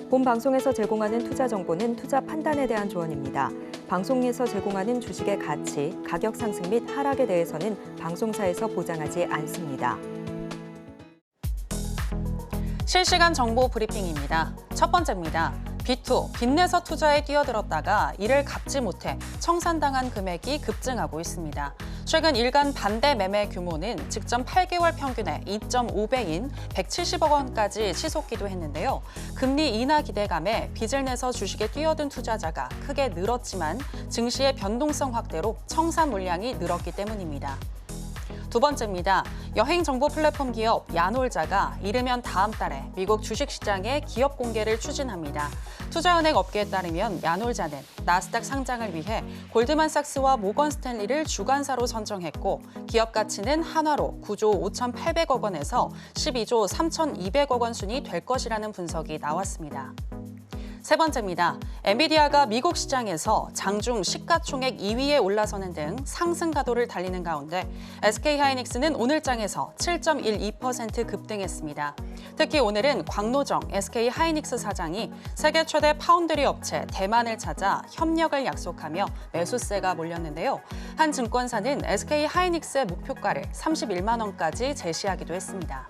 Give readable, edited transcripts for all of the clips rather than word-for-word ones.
본 방송에서 제공하는 투자 정보는 투자 판단에 대한 조언입니다. 방송에서 제공하는 주식의 가치, 가격 상승 및 하락에 대해서는 방송사에서 보장하지 않습니다. 실시간 정보 브리핑입니다. 첫 번째입니다. B2, 빚내서 투자에 뛰어들었다가 이를 갚지 못해 청산당한 금액이 급증하고 있습니다. 최근 일간 반대 매매 규모는 직전 8개월 평균의 2.5배인 170억 원까지 치솟기도 했는데요. 금리 인하 기대감에 빚을 내서 주식에 뛰어든 투자자가 크게 늘었지만 증시의 변동성 확대로 청산 물량이 늘었기 때문입니다. 두 번째입니다. 여행 정보 플랫폼 기업 야놀자가 이르면 다음 달에 미국 주식시장의 기업 공개를 추진합니다. 투자은행 업계에 따르면 야놀자는 나스닥 상장을 위해 골드만삭스와 모건 스탠리를 주관사로 선정했고 기업 가치는 한화로 9조 5,800억 원에서 12조 3,200억 원 순이 될 것이라는 분석이 나왔습니다. 세 번째입니다. 엔비디아가 미국 시장에서 장중 시가총액 2위에 올라서는 등 상승 가도를 달리는 가운데 SK하이닉스는 오늘장에서 7.12% 급등했습니다. 특히 오늘은 광노정 SK하이닉스 사장이 세계 최대 파운드리 업체 대만을 찾아 협력을 약속하며 매수세가 몰렸는데요. 한 증권사는 SK하이닉스의 목표가를 31만 원까지 제시하기도 했습니다.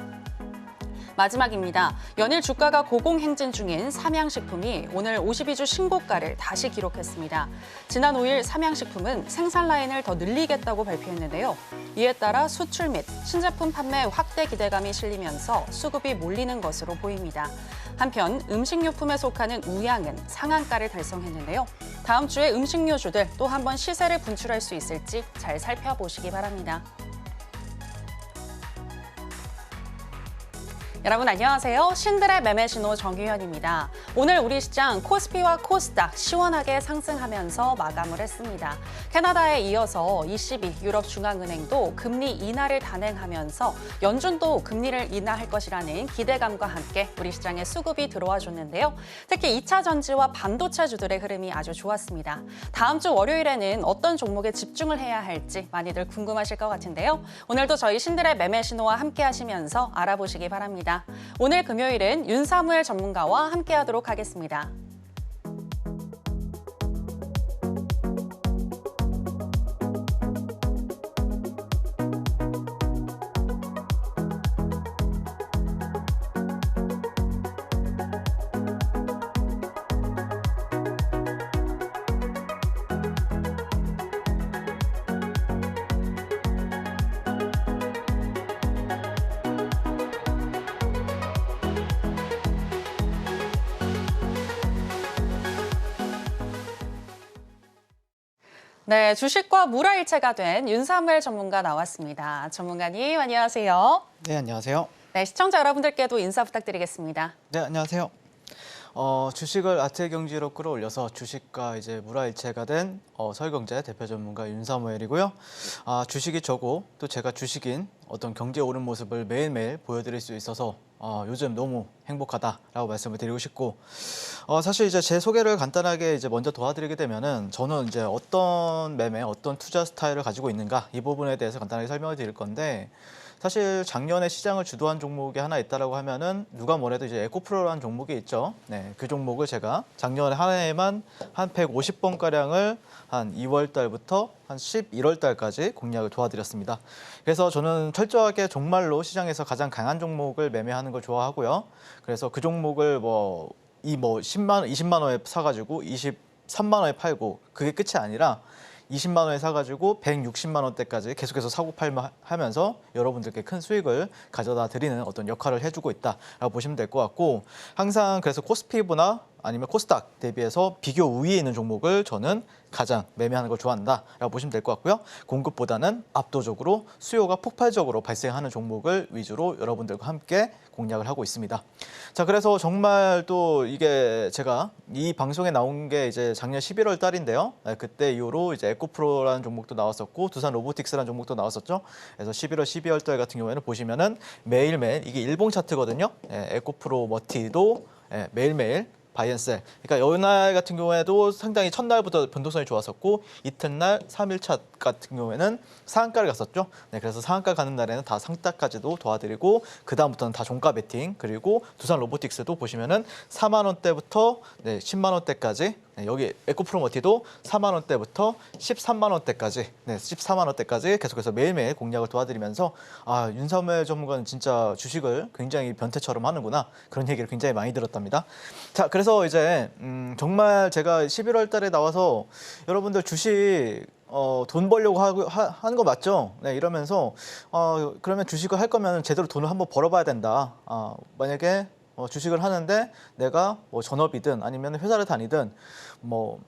마지막입니다. 연일 주가가 고공행진 중인 삼양식품이 오늘 52주 신고가를 다시 기록했습니다. 지난 5일 삼양식품은 생산 라인을 더 늘리겠다고 발표했는데요. 이에 따라 수출 및 신제품 판매 확대 기대감이 실리면서 수급이 몰리는 것으로 보입니다. 한편 음식료품에 속하는 우양은 상한가를 달성했는데요. 다음 주에 음식료주들 또 한 번 시세를 분출할 수 있을지 잘 살펴보시기 바랍니다. 여러분 안녕하세요. 신들의 매매 신호 정유현입니다. 오늘 우리 시장 코스피와 코스닥 시원하게 상승하면서 마감을 했습니다. 캐나다에 이어서 ECB 유럽중앙은행도 금리 인하를 단행하면서 연준도 금리를 인하할 것이라는 기대감과 함께 우리 시장에 수급이 들어와 줬는데요. 특히 2차 전지와 반도체주들의 흐름이 아주 좋았습니다. 다음 주 월요일에는 어떤 종목에 집중을 해야 할지 많이들 궁금하실 것 같은데요. 오늘도 저희 신들의 매매 신호와 함께 하시면서 알아보시기 바랍니다. 오늘 금요일은 윤사무엘 전문가와 함께하도록 하겠습니다. 네, 주식과 물화일체가 된 윤사무엘 전문가 나왔습니다. 전문가님, 안녕하세요. 네, 안녕하세요. 네, 시청자 여러분들께도 인사 부탁드리겠습니다. 네, 안녕하세요. 주식을 아트의 경지로 끌어올려서 주식과 이제 물화일체가 된 서울경제 대표 전문가 윤사무엘이고요. 주식이 저고 또 제가 주식인 어떤 경제 오른 모습을 매일매일 보여드릴 수 있어서 요즘 너무 행복하다라고 말씀을 드리고 싶고 사실 이제 제 소개를 간단하게 이제 먼저 도와드리게 되면은 저는 이제 어떤 매매, 어떤 투자 스타일을 가지고 있는가 이 부분에 대해서 간단하게 설명을 드릴 건데 사실 작년에 시장을 주도한 종목이 하나 있다라고 하면은 누가 뭐래도 이제 에코프로라는 종목이 있죠. 네, 그 종목을 제가 작년에 한 해에만 한 150번 가량을 한 2월 달부터 한 11월 달까지 공략을 도와드렸습니다. 그래서 저는 철저하게 정말로 시장에서 가장 강한 종목을 매매하는 걸 좋아하고요. 그래서 그 종목을 10만 원, 20만 원에 사가지고 23만 원에 팔고 그게 끝이 아니라 20만 원에 사가지고 160만 원대까지 계속해서 사고 팔고 하면서 여러분들께 큰 수익을 가져다 드리는 어떤 역할을 해주고 있다라고 보시면 될 것 같고 항상 그래서 코스피보다 아니면 코스닥 대비해서 비교 우위에 있는 종목을 저는 가장 매매하는 걸 좋아한다라고 보시면 될 것 같고요. 공급보다는 압도적으로 수요가 폭발적으로 발생하는 종목을 위주로 여러분들과 함께 공략을 하고 있습니다. 자, 그래서 정말 또 이게 제가 이 방송에 나온 게 이제 작년 11월 달인데요. 그때 이후로 이제 에코프로라는 종목도 나왔었고 두산 로보틱스라는 종목도 나왔었죠. 그래서 11월, 12월 달 같은 경우에는 보시면은 매일매일 이게 일봉 차트거든요. 에코프로 머티도 매일매일 바이앤셀. 그러니까 이날 같은 경우에도 상당히 첫날부터 변동성이 좋았었고 이튿날 3일차 같은 경우에는 상한가를 갔었죠. 네, 그래서 상한가 가는 날에는 다 상따까지도 도와드리고 그 다음부터는 다 종가 베팅 그리고 두산 로보틱스도 보시면은 4만 원대부터 네, 10만 원대까지 네, 여기 에코프로머티도 4만 원대부터 13만 원대까지 네, 14만 원대까지 계속해서 매일매일 공략을 도와드리면서 아 윤사무엘 전문가는 진짜 주식을 굉장히 변태처럼 하는구나 그런 얘기를 굉장히 많이 들었답니다. 자 그래서 이제 정말 제가 11월 달에 나와서 여러분들 주식 돈 벌려고 하는 거 맞죠? 네, 이러면서 그러면 주식을 할 거면 제대로 돈을 한번 벌어봐야 된다. 만약에 주식을 하는데 내가 뭐 전업이든 아니면 회사를 다니든 뭐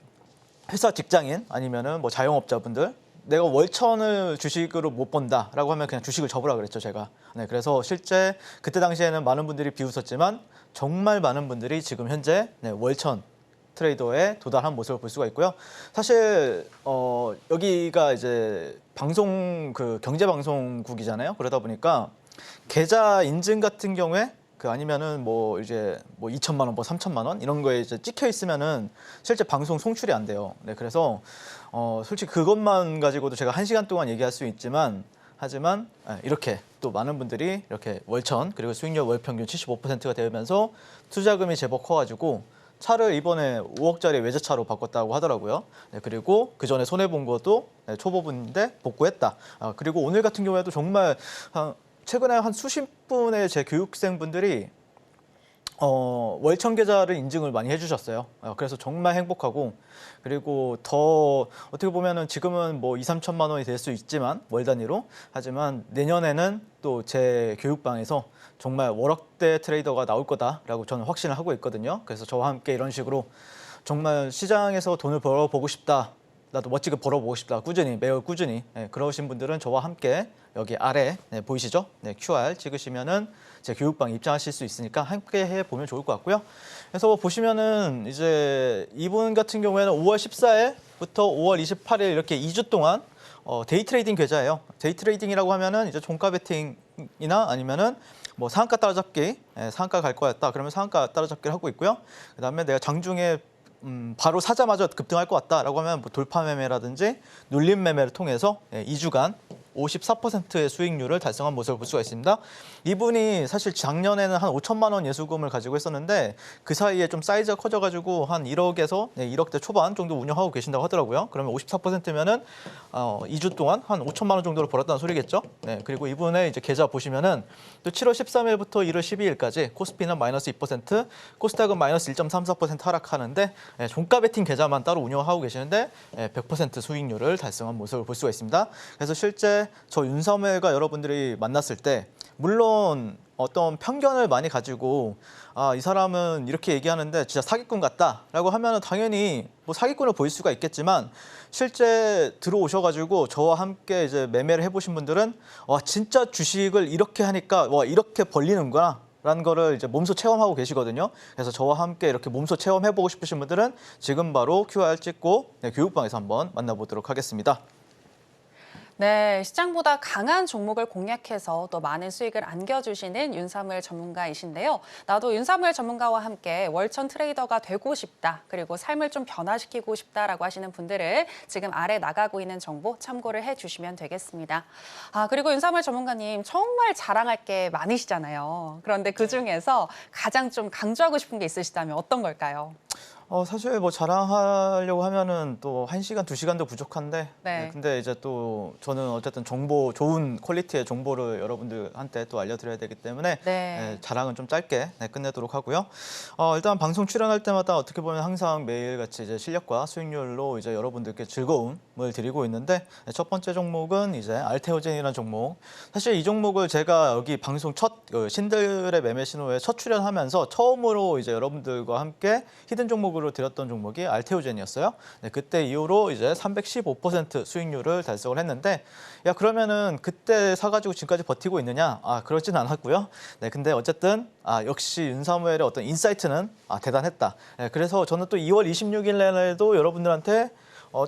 회사 직장인 아니면은 뭐 자영업자분들 내가 월천을 주식으로 못 번다라고 하면 그냥 주식을 접으라 그랬죠 제가. 네, 그래서 실제 그때 당시에는 많은 분들이 비웃었지만 정말 많은 분들이 지금 현재 네, 월천 트레이더에 도달한 모습을 볼 수가 있고요. 사실 여기가 이제 방송 그 경제 방송국이잖아요. 그러다 보니까 계좌 인증 같은 경우에 아니면은 뭐 이제 뭐 2천만 원, 뭐 3천만 원 이런 거에 이제 찍혀 있으면은 실제 방송 송출이 안 돼요. 네, 그래서 솔직히 그것만 가지고도 제가 1시간 동안 얘기할 수 있지만 하지만 이렇게 또 많은 분들이 이렇게 월천 그리고 수익률 월 평균 75%가 되면서 투자금이 제법 커가지고 차를 이번에 5억짜리 외제차로 바꿨다고 하더라고요. 네, 그리고 그 전에 손해 본 것도 네, 초보분인데 복구했다. 그리고 오늘 같은 경우에도 정말 최근에 한 수십 분의 제 교육생분들이 월천 계좌를 인증을 많이 해주셨어요. 그래서 정말 행복하고 그리고 더 어떻게 보면은 지금은 뭐 2, 3천만 원이 될 수 있지만 월 단위로 하지만 내년에는 또 제 교육방에서 정말 월억대 트레이더가 나올 거다라고 저는 확신을 하고 있거든요. 그래서 저와 함께 이런 식으로 정말 시장에서 돈을 벌어보고 싶다. 나도 멋지게 벌어보고 싶다. 꾸준히 매월 꾸준히 그러신 분들은 저와 함께 여기 아래 보이시죠? QR 찍으시면은 제 교육방에 입장하실 수 있으니까 함께 해보면 좋을 것 같고요. 그래서 보시면은 이제 이분 같은 경우에는 5월 14일부터 5월 28일 이렇게 2주 동안 데이 트레이딩 계좌예요. 데이 트레이딩이라고 하면은 이제 종가 베팅이나 아니면은 뭐 상한가 따라잡기, 상한가 갈 거였다. 그러면 상한가 따라잡기를 하고 있고요. 그다음에 내가 장중에 바로 사자마자 급등할 것 같다라고 하면 뭐 돌파 매매라든지 눌림 매매를 통해서 2주간 54%의 수익률을 달성한 모습을 볼 수가 있습니다. 이분이 사실 작년에는 한 5천만 원 예수금을 가지고 있었는데 그 사이에 좀 사이즈가 커져가지고 한 1억에서 1억대 초반 정도 운영하고 계신다고 하더라고요. 그러면 54%면은 2주 동안 한 5천만 원 정도를 벌었다는 소리겠죠. 네, 그리고 이분의 이제 계좌 보시면은 또 7월 13일부터 1월 12일까지 코스피는 마이너스 2%, 코스닥은 마이너스 1.34% 하락하는데 종가 베팅 계좌만 따로 운영하고 계시는데 100% 수익률을 달성한 모습을 볼 수가 있습니다. 그래서 실제 저 윤사무엘과 여러분들이 만났을 때 물론 어떤 편견을 많이 가지고 이 사람은 이렇게 얘기하는데 진짜 사기꾼 같다라고 하면 당연히 뭐 사기꾼을 보일 수가 있겠지만 실제 들어오셔가지고 저와 함께 이제 매매를 해보신 분들은 와 진짜 주식을 이렇게 하니까 와 이렇게 벌리는구나. 라는 거를 이제 몸소 체험하고 계시거든요. 그래서 저와 함께 이렇게 몸소 체험해보고 싶으신 분들은 지금 바로 QR 찍고 교육방에서 한번 만나보도록 하겠습니다. 네, 시장보다 강한 종목을 공략해서 또 많은 수익을 안겨주시는 윤사무엘 전문가이신데요. 나도 윤사무엘 전문가와 함께 월천 트레이더가 되고 싶다, 그리고 삶을 좀 변화시키고 싶다라고 하시는 분들은 지금 아래 나가고 있는 정보 참고를 해주시면 되겠습니다. 그리고 윤사무엘 전문가님 정말 자랑할 게 많으시잖아요. 그런데 그중에서 가장 좀 강조하고 싶은 게 있으시다면 어떤 걸까요? 사실 뭐 자랑하려고 하면은 또 1시간, 2시간도 부족한데 네. 근데 이제 또 저는 어쨌든 좋은 퀄리티의 정보를 여러분들한테 또 알려드려야 되기 때문에 자랑은 좀 짧게 끝내도록 하고요. 일단 방송 출연할 때마다 어떻게 보면 항상 매일같이 이제 실력과 수익률로 이제 여러분들께 즐거움을 드리고 있는데 첫 번째 종목은 이제 알테오젠이라는 종목. 사실 이 종목을 제가 여기 방송 신들의 매매 신호에 첫 출연하면서 처음으로 이제 여러분들과 함께 히든 종목으로 드렸던 종목이 알테오젠이었어요. 그때 이후로 이제 315% 수익률을 달성을 했는데 야 그러면은 그때 사가지고 지금까지 버티고 있느냐? 그렇진 않았고요. 근데 어쨌든 역시 윤사무엘의 어떤 인사이트는 대단했다. 그래서 저는 또 2월 26일 날에도 여러분들한테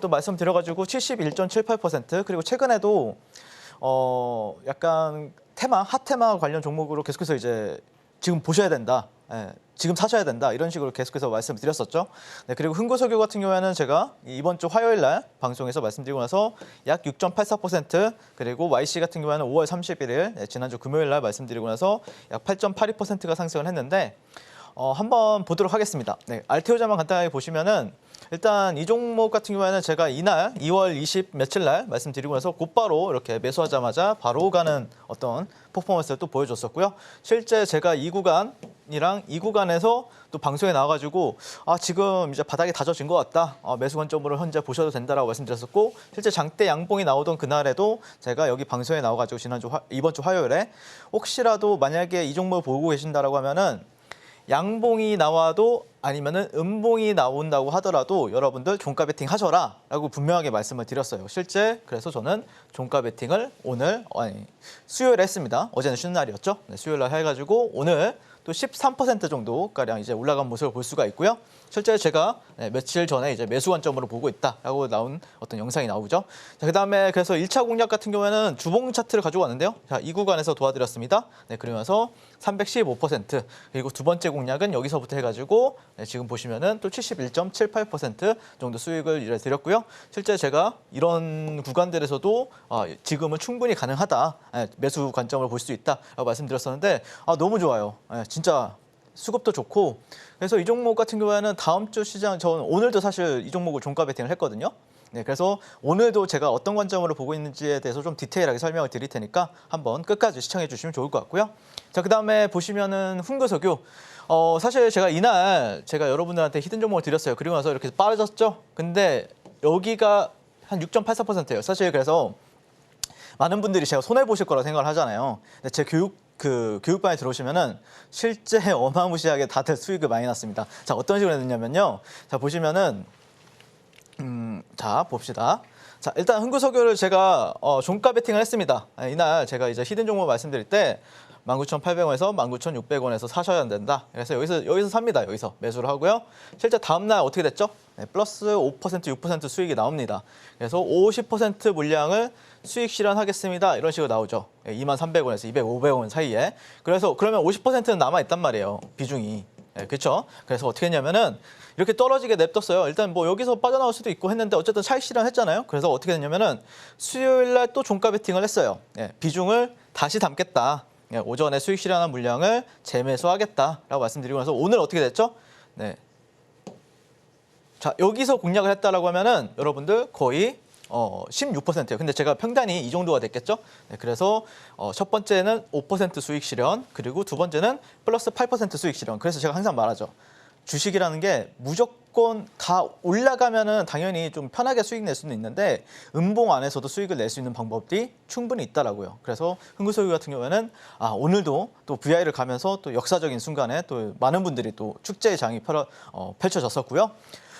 또 말씀드려가지고 71.78% 그리고 최근에도 약간 핫테마 관련 종목으로 계속해서 이제 지금 보셔야 된다. 지금 사셔야 된다 이런 식으로 계속해서 말씀을 드렸었죠. 네, 그리고 흥구석유 같은 경우에는 제가 이번 주 화요일 날 방송에서 말씀드리고 나서 약 6.84% 그리고 YC 같은 경우에는 5월 31일 네, 지난주 금요일 날 말씀드리고 나서 약 8.82%가 상승을 했는데 한번 보도록 하겠습니다. 네, 알테오자만 간단하게 보시면은 일단 이 종목 같은 경우에는 제가 이날 2월 20 며칠 날 말씀드리고 나서 곧바로 이렇게 매수하자마자 바로 가는 어떤 퍼포먼스를 또 보여줬었고요. 실제 제가 이 구간이랑 이 구간에서 또 방송에 나와가지고 지금 이제 바닥이 다져진 것 같다. 매수 관점으로 현재 보셔도 된다라고 말씀드렸었고 실제 장대 양봉이 나오던 그날에도 제가 여기 방송에 나와가지고 이번 주 화요일에 혹시라도 만약에 이 종목을 보고 계신다라고 하면은 양봉이 나와도 아니면은 음봉이 나온다고 하더라도 여러분들 종가 베팅 하셔라 라고 분명하게 말씀을 드렸어요. 실제 그래서 저는 종가 베팅을 수요일에 했습니다. 어제는 쉬는 날이었죠. 네, 수요일 날 해가지고 오늘 또 13% 정도가량 이제 올라간 모습을 볼 수가 있고요. 실제 제가 며칠 전에 이제 매수 관점으로 보고 있다라고 나온 어떤 영상이 나오죠. 자, 그다음에 그래서 1차 공략 같은 경우에는 주봉 차트를 가지고 왔는데요. 자, 이 구간에서 도와드렸습니다. 네, 그러면서 315% 그리고 두 번째 공략은 여기서부터 해가지고 지금 보시면은 또 71.78% 정도 수익을 드렸고요. 실제 제가 이런 구간들에서도 지금은 충분히 가능하다. 매수 관점을 볼 수 있다라고 말씀드렸었는데 너무 좋아요. 진짜 수급도 좋고 그래서 이 종목 같은 경우에는 다음 주 시장 저는 오늘도 사실 이 종목을 종가 베팅을 했거든요. 네, 그래서 오늘도 제가 어떤 관점으로 보고 있는지에 대해서 좀 디테일하게 설명을 드릴 테니까 한번 끝까지 시청해 주시면 좋을 것 같고요. 자, 그다음에 보시면은 흥구석유 사실 제가 이날 제가 여러분들한테 히든 종목을 드렸어요. 그리고 나서 이렇게 빠졌죠. 근데 여기가 한 6.84%예요. 사실 그래서 많은 분들이 제가 손해 보실 거라 생각을 하잖아요. 근데 제 교육반에 들어오시면은 실제 어마무시하게 다들 수익을 많이 났습니다. 자, 어떤 식으로 했냐면요. 자, 보시면은 자, 봅시다. 자, 일단 흥구석유를 제가 종가 베팅을 했습니다. 이날 제가 이제 히든 종목 말씀드릴 때 19,800원에서 19,600원에서 사셔야 된다. 그래서 여기서 삽니다. 여기서 매수를 하고요. 실제 다음 날 어떻게 됐죠? 네, 플러스 5%, 6% 수익이 나옵니다. 그래서 50% 물량을 수익 실현하겠습니다. 이런 식으로 나오죠. 23,300원에서 2,500원 사이에. 그래서 그러면 50%는 남아 있단 말이에요. 비중이. 네, 그렇죠? 그래서 어떻게 했냐면은 이렇게 떨어지게 냅뒀어요. 일단 뭐 여기서 빠져나올 수도 있고 했는데 어쨌든 차익 실현했잖아요. 그래서 어떻게 됐냐면은 수요일 날 또 종가 베팅을 했어요. 네, 비중을 다시 담겠다. 네, 오전에 수익 실현한 물량을 재매수하겠다라고 말씀드리고 나서 오늘 어떻게 됐죠? 네. 자, 여기서 공략을 했다라고 하면은 여러분들 거의 16%예요. 근데 제가 평단이 이 정도가 됐겠죠? 네, 그래서 첫 번째는 5% 수익 실현, 그리고 두 번째는 플러스 8% 수익 실현. 그래서 제가 항상 말하죠. 주식이라는 게 무조건 다 올라가면은 당연히 좀 편하게 수익 낼 수는 있는데 음봉 안에서도 수익을 낼 수 있는 방법이 충분히 있다라고요. 그래서 흥구석유 같은 경우에는 오늘도 또 VI를 가면서 또 역사적인 순간에 또 많은 분들이 또 축제의 장이 펼쳐졌었고요.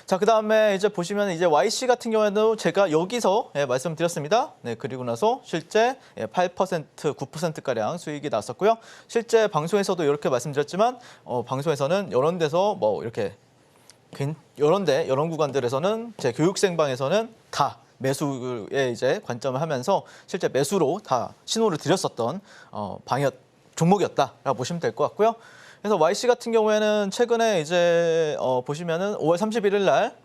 자, 그다음에 이제 보시면 이제 YC 같은 경우에도 제가 여기서 말씀드렸습니다. 네, 그리고 나서 실제 8%, 9%가량 수익이 났었고요. 실제 방송에서도 이렇게 말씀드렸지만 방송에서는 이런 데서 뭐 이렇게 이런 구간들에서는 제 교육생방에서는 다 매수에 이제 관점을 하면서 실제 매수로 다 신호를 드렸었던 종목이었다라고 보시면 될 것 같고요. 그래서 YC 같은 경우에는 최근에 이제 보시면은 5월 31일 날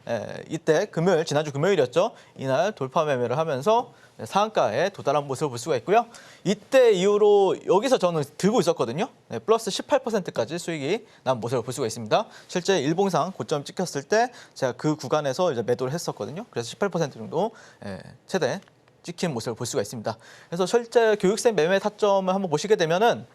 이때 지난주 금요일이었죠. 이날 돌파 매매를 하면서 상한가에 도달한 모습을 볼 수가 있고요. 이때 이후로 여기서 저는 들고 있었거든요. 네, 플러스 18%까지 수익이 난 모습을 볼 수가 있습니다. 실제 일봉상 고점 찍혔을 때 제가 그 구간에서 이제 매도를 했었거든요. 그래서 18% 정도 최대 찍힌 모습을 볼 수가 있습니다. 그래서 실제 교육생 매매 타점을 한번 보시게 되면은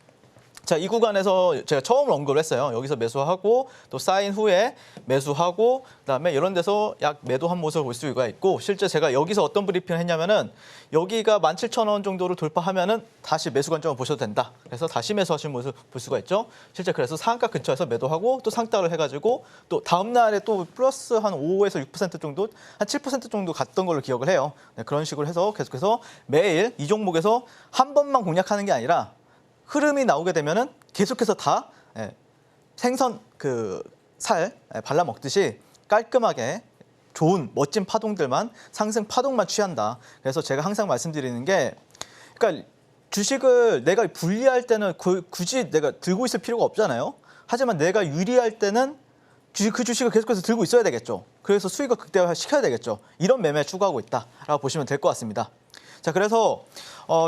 자, 이 구간에서 제가 처음 언급을 했어요. 여기서 매수하고 또 쌓인 후에 매수하고 그다음에 이런 데서 약 매도한 모습을 볼 수가 있고 실제 제가 여기서 어떤 브리핑을 했냐면은 여기가 17,000원 정도를 돌파하면은 다시 매수 관점을 보셔도 된다. 그래서 다시 매수하신 모습 볼 수가 있죠. 실제 그래서 상한가 근처에서 매도하고 또 상따를 해가지고 또 다음 날에 또 플러스 한 5에서 6% 정도 한 7% 정도 갔던 걸로 기억을 해요. 네, 그런 식으로 해서 계속해서 매일 이 종목에서 한 번만 공략하는 게 아니라 흐름이 나오게 되면은 계속해서 다 생선 살 발라 먹듯이 깔끔하게 좋은 멋진 파동들만 상승 파동만 취한다. 그래서 제가 항상 말씀드리는 게 그러니까 주식을 내가 분리할 때는 굳이 내가 들고 있을 필요가 없잖아요. 하지만 내가 유리할 때는 그 주식을 계속해서 들고 있어야 되겠죠. 그래서 수익을 극대화시켜야 되겠죠. 이런 매매 추구하고 있다라고 보시면 될 것 같습니다. 자, 그래서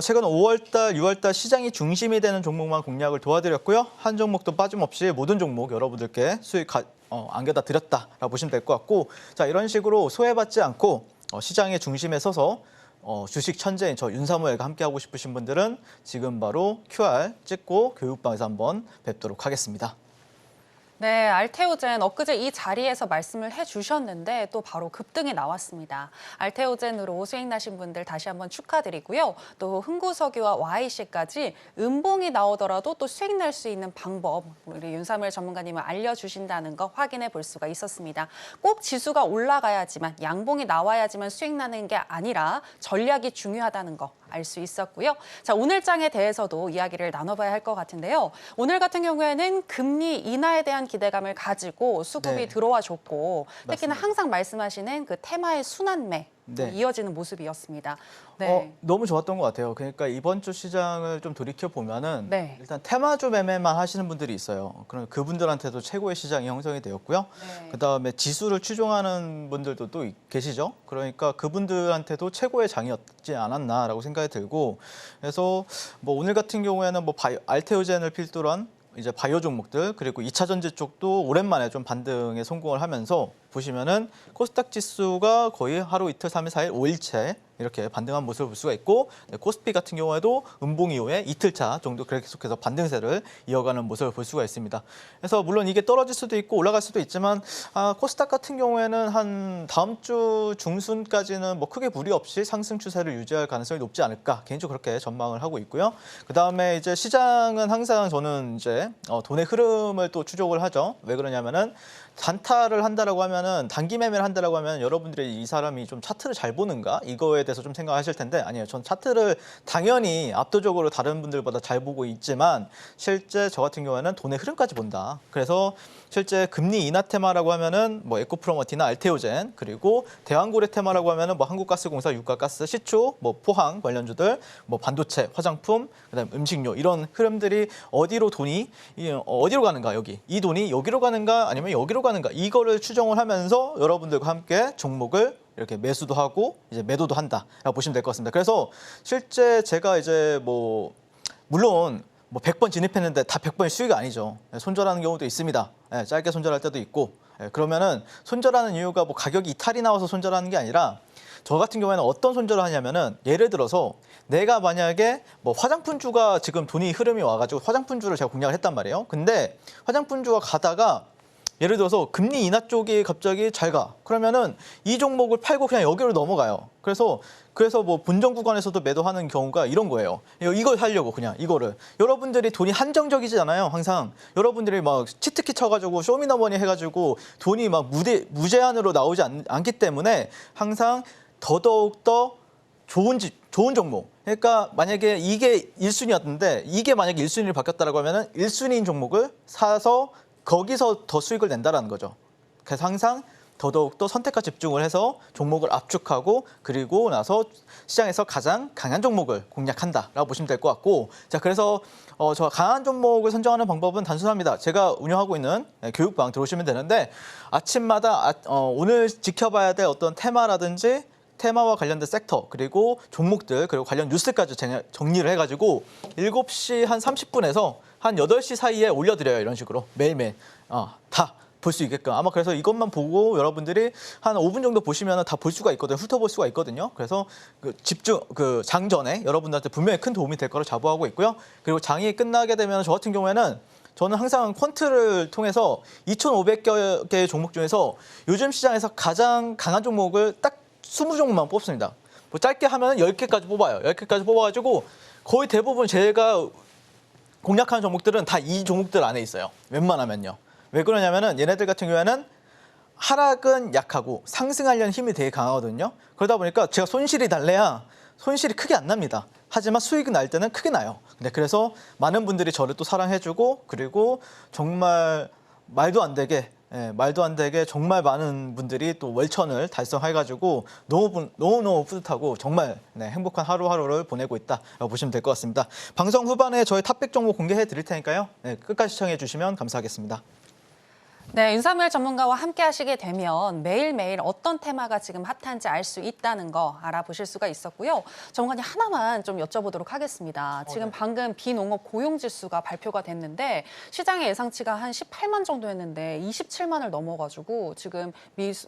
최근 5월달, 6월달 시장이 중심이 되는 종목만 공략을 도와드렸고요. 한 종목도 빠짐없이 모든 종목 여러분들께 수익 안겨다 드렸다라고 보시면 될 것 같고, 자, 이런 식으로 소외받지 않고 시장의 중심에 서서 주식 천재인 저 윤사모예가 함께하고 싶으신 분들은 지금 바로 QR 찍고 교육방에서 한번 뵙도록 하겠습니다. 네, 알테오젠 엊그제 이 자리에서 말씀을 해주셨는데 또 바로 급등이 나왔습니다. 알테오젠으로 수익 나신 분들 다시 한번 축하드리고요. 또 흥구석유와 YC까지 음봉이 나오더라도 또 수익 날 수 있는 방법 우리 윤사무엘 전문가님은 알려주신다는 거 확인해 볼 수가 있었습니다. 꼭 지수가 올라가야지만 양봉이 나와야지만 수익 나는 게 아니라 전략이 중요하다는 거 알 수 있었고요. 자, 오늘 장에 대해서도 이야기를 나눠봐야 할 것 같은데요. 오늘 같은 경우에는 금리 인하에 대한 기대감을 가지고 수급이 네. 들어와 줬고 특히나 맞습니다. 항상 말씀하시는 그 테마의 순환매 네. 이어지는 모습이었습니다. 네. 너무 좋았던 것 같아요. 그러니까 이번 주 시장을 좀 돌이켜 보면은 네. 일단 테마주 매매만 하시는 분들이 있어요. 그럼 그분들한테도 최고의 시장이 형성이 되었고요. 네. 그다음에 지수를 추종하는 분들도 또 계시죠. 그러니까 그분들한테도 최고의 장이었지 않았나라고 생각이 들고, 그래서 뭐 오늘 같은 경우에는 뭐 알테오젠을 필두로 한 이제 바이오 종목들, 그리고 2차 전지 쪽도 오랜만에 좀 반등에 성공을 하면서 보시면은 코스닥 지수가 거의 하루 이틀, 3일, 4일, 5일째 이렇게 반등한 모습을 볼 수가 있고, 코스피 같은 경우에도 음봉 이후에 이틀차 정도 계속해서 반등세를 이어가는 모습을 볼 수가 있습니다. 그래서 물론 이게 떨어질 수도 있고 올라갈 수도 있지만 코스닥 같은 경우에는 한 다음 주 중순까지는 뭐 크게 무리 없이 상승 추세를 유지할 가능성이 높지 않을까 개인적으로 그렇게 전망을 하고 있고요. 그다음에 이제 시장은 항상 저는 이제 돈의 흐름을 또 추적을 하죠. 왜 그러냐면은 단타를 한다라고 하면은 단기 매매를 한다라고 하면 여러분들이 이 사람이 좀 차트를 잘 보는가 이거에 대해서 좀 생각하실 텐데, 아니에요. 전 차트를 당연히 압도적으로 다른 분들보다 잘 보고 있지만 실제 저 같은 경우에는 돈의 흐름까지 본다. 그래서 실제 금리 인하 테마라고 하면은 뭐 에코프로머티나 알테오젠, 그리고 대왕고래 테마라고 하면은 뭐 한국가스공사, 유가가스, 시추, 뭐 포항 관련주들, 뭐 반도체, 화장품, 그다음 음식료 이런 흐름들이 어디로 돈이 어디로 가는가, 여기 이 돈이 여기로 가는가 아니면 여기로 가는가, 이거를 추정을 하면서 여러분들과 함께 종목을 이렇게 매수도 하고 이제 매도도 한다라고 보시면 될 것 같습니다. 그래서 실제 제가 이제 뭐 물론 뭐 100번 진입했는데 다 100번이 수익이 아니죠. 손절하는 경우도 있습니다. 짧게 손절할 때도 있고. 그러면은 손절하는 이유가 뭐 가격이 이탈이 나와서 손절하는 게 아니라, 저 같은 경우에는 어떤 손절을 하냐면은 예를 들어서 내가 만약에 뭐 화장품주가 지금 돈이 흐름이 와가지고 화장품주를 제가 공략을 했단 말이에요. 근데 화장품주가 가다가 예를 들어서 금리 인하 쪽이 갑자기 잘 가. 그러면은 이 종목을 팔고 그냥 여기로 넘어가요. 그래서 뭐 본전 구간에서도 매도하는 경우가 이런 거예요. 이걸 하려고 그냥 이거를. 여러분들이 돈이 한정적이지 않아요. 항상 여러분들이 막 치트키 쳐가지고 쇼미더머니 해가지고 돈이 막 무제한으로 나오지 않기 때문에 항상 더더욱 더 좋은 종목. 그러니까 만약에 이게 1순위였는데 이게 만약에 1순위로 바뀌었다라고 하면은 1순위인 종목을 사서 거기서 더 수익을 낸다라는 거죠. 그래서 항상 더더욱더 선택과 집중을 해서 종목을 압축하고 그리고 나서 시장에서 가장 강한 종목을 공략한다라고 보시면 될 것 같고, 자, 그래서 저 강한 종목을 선정하는 방법은 단순합니다. 제가 운영하고 있는 교육방 들어오시면 되는데 아침마다 오늘 지켜봐야 될 어떤 테마라든지 테마와 관련된 섹터, 그리고 종목들, 그리고 관련 뉴스까지 정리를 해가지고 7시 한 30분에서 한 8시 사이에 올려드려요. 이런 식으로 매일매일 다 볼 수 있게끔. 아마 그래서 이것만 보고 여러분들이 한 5분 정도 보시면 다 볼 수가 있거든요. 훑어볼 수가 있거든요. 그래서 장 전에 여러분들한테 분명히 큰 도움이 될 거를 자부하고 있고요. 그리고 장이 끝나게 되면 저 같은 경우에는 저는 항상 퀀트를 통해서 2,500개의 종목 중에서 요즘 시장에서 가장 강한 종목을 딱 20종목만 뽑습니다. 뭐 짧게 하면 10개까지 뽑아요. 10개까지 뽑아가지고 거의 대부분 제가 공략하는 종목들은 다 이 종목들 안에 있어요. 웬만하면요. 왜 그러냐면은 얘네들 같은 경우에는 하락은 약하고 상승하려는 힘이 되게 강하거든요. 그러다 보니까 제가 손실이 달래야 손실이 크게 안 납니다. 하지만 수익이 날 때는 크게 나요. 근데 그래서 많은 분들이 저를 또 사랑해주고, 그리고 정말 말도 안 되게 예, 말도 안 되게 정말 많은 분들이 또 월천을 달성해가지고 너무너무 뿌듯하고 정말 네, 행복한 하루하루를 보내고 있다라고 보시면 될 것 같습니다. 방송 후반에 저희 탑픽 정보 공개해 드릴 테니까요. 네, 끝까지 시청해 주시면 감사하겠습니다. 네, 윤사무엘 전문가와 함께 하시게 되면 매일매일 어떤 테마가 지금 핫한지 알 수 있다는 거 알아보실 수가 있었고요. 전문가님 하나만 좀 여쭤보도록 하겠습니다. 지금 네. 방금 비농업 고용지수가 발표가 됐는데 시장의 예상치가 한 18만 정도 했는데 27만을 넘어가지고 지금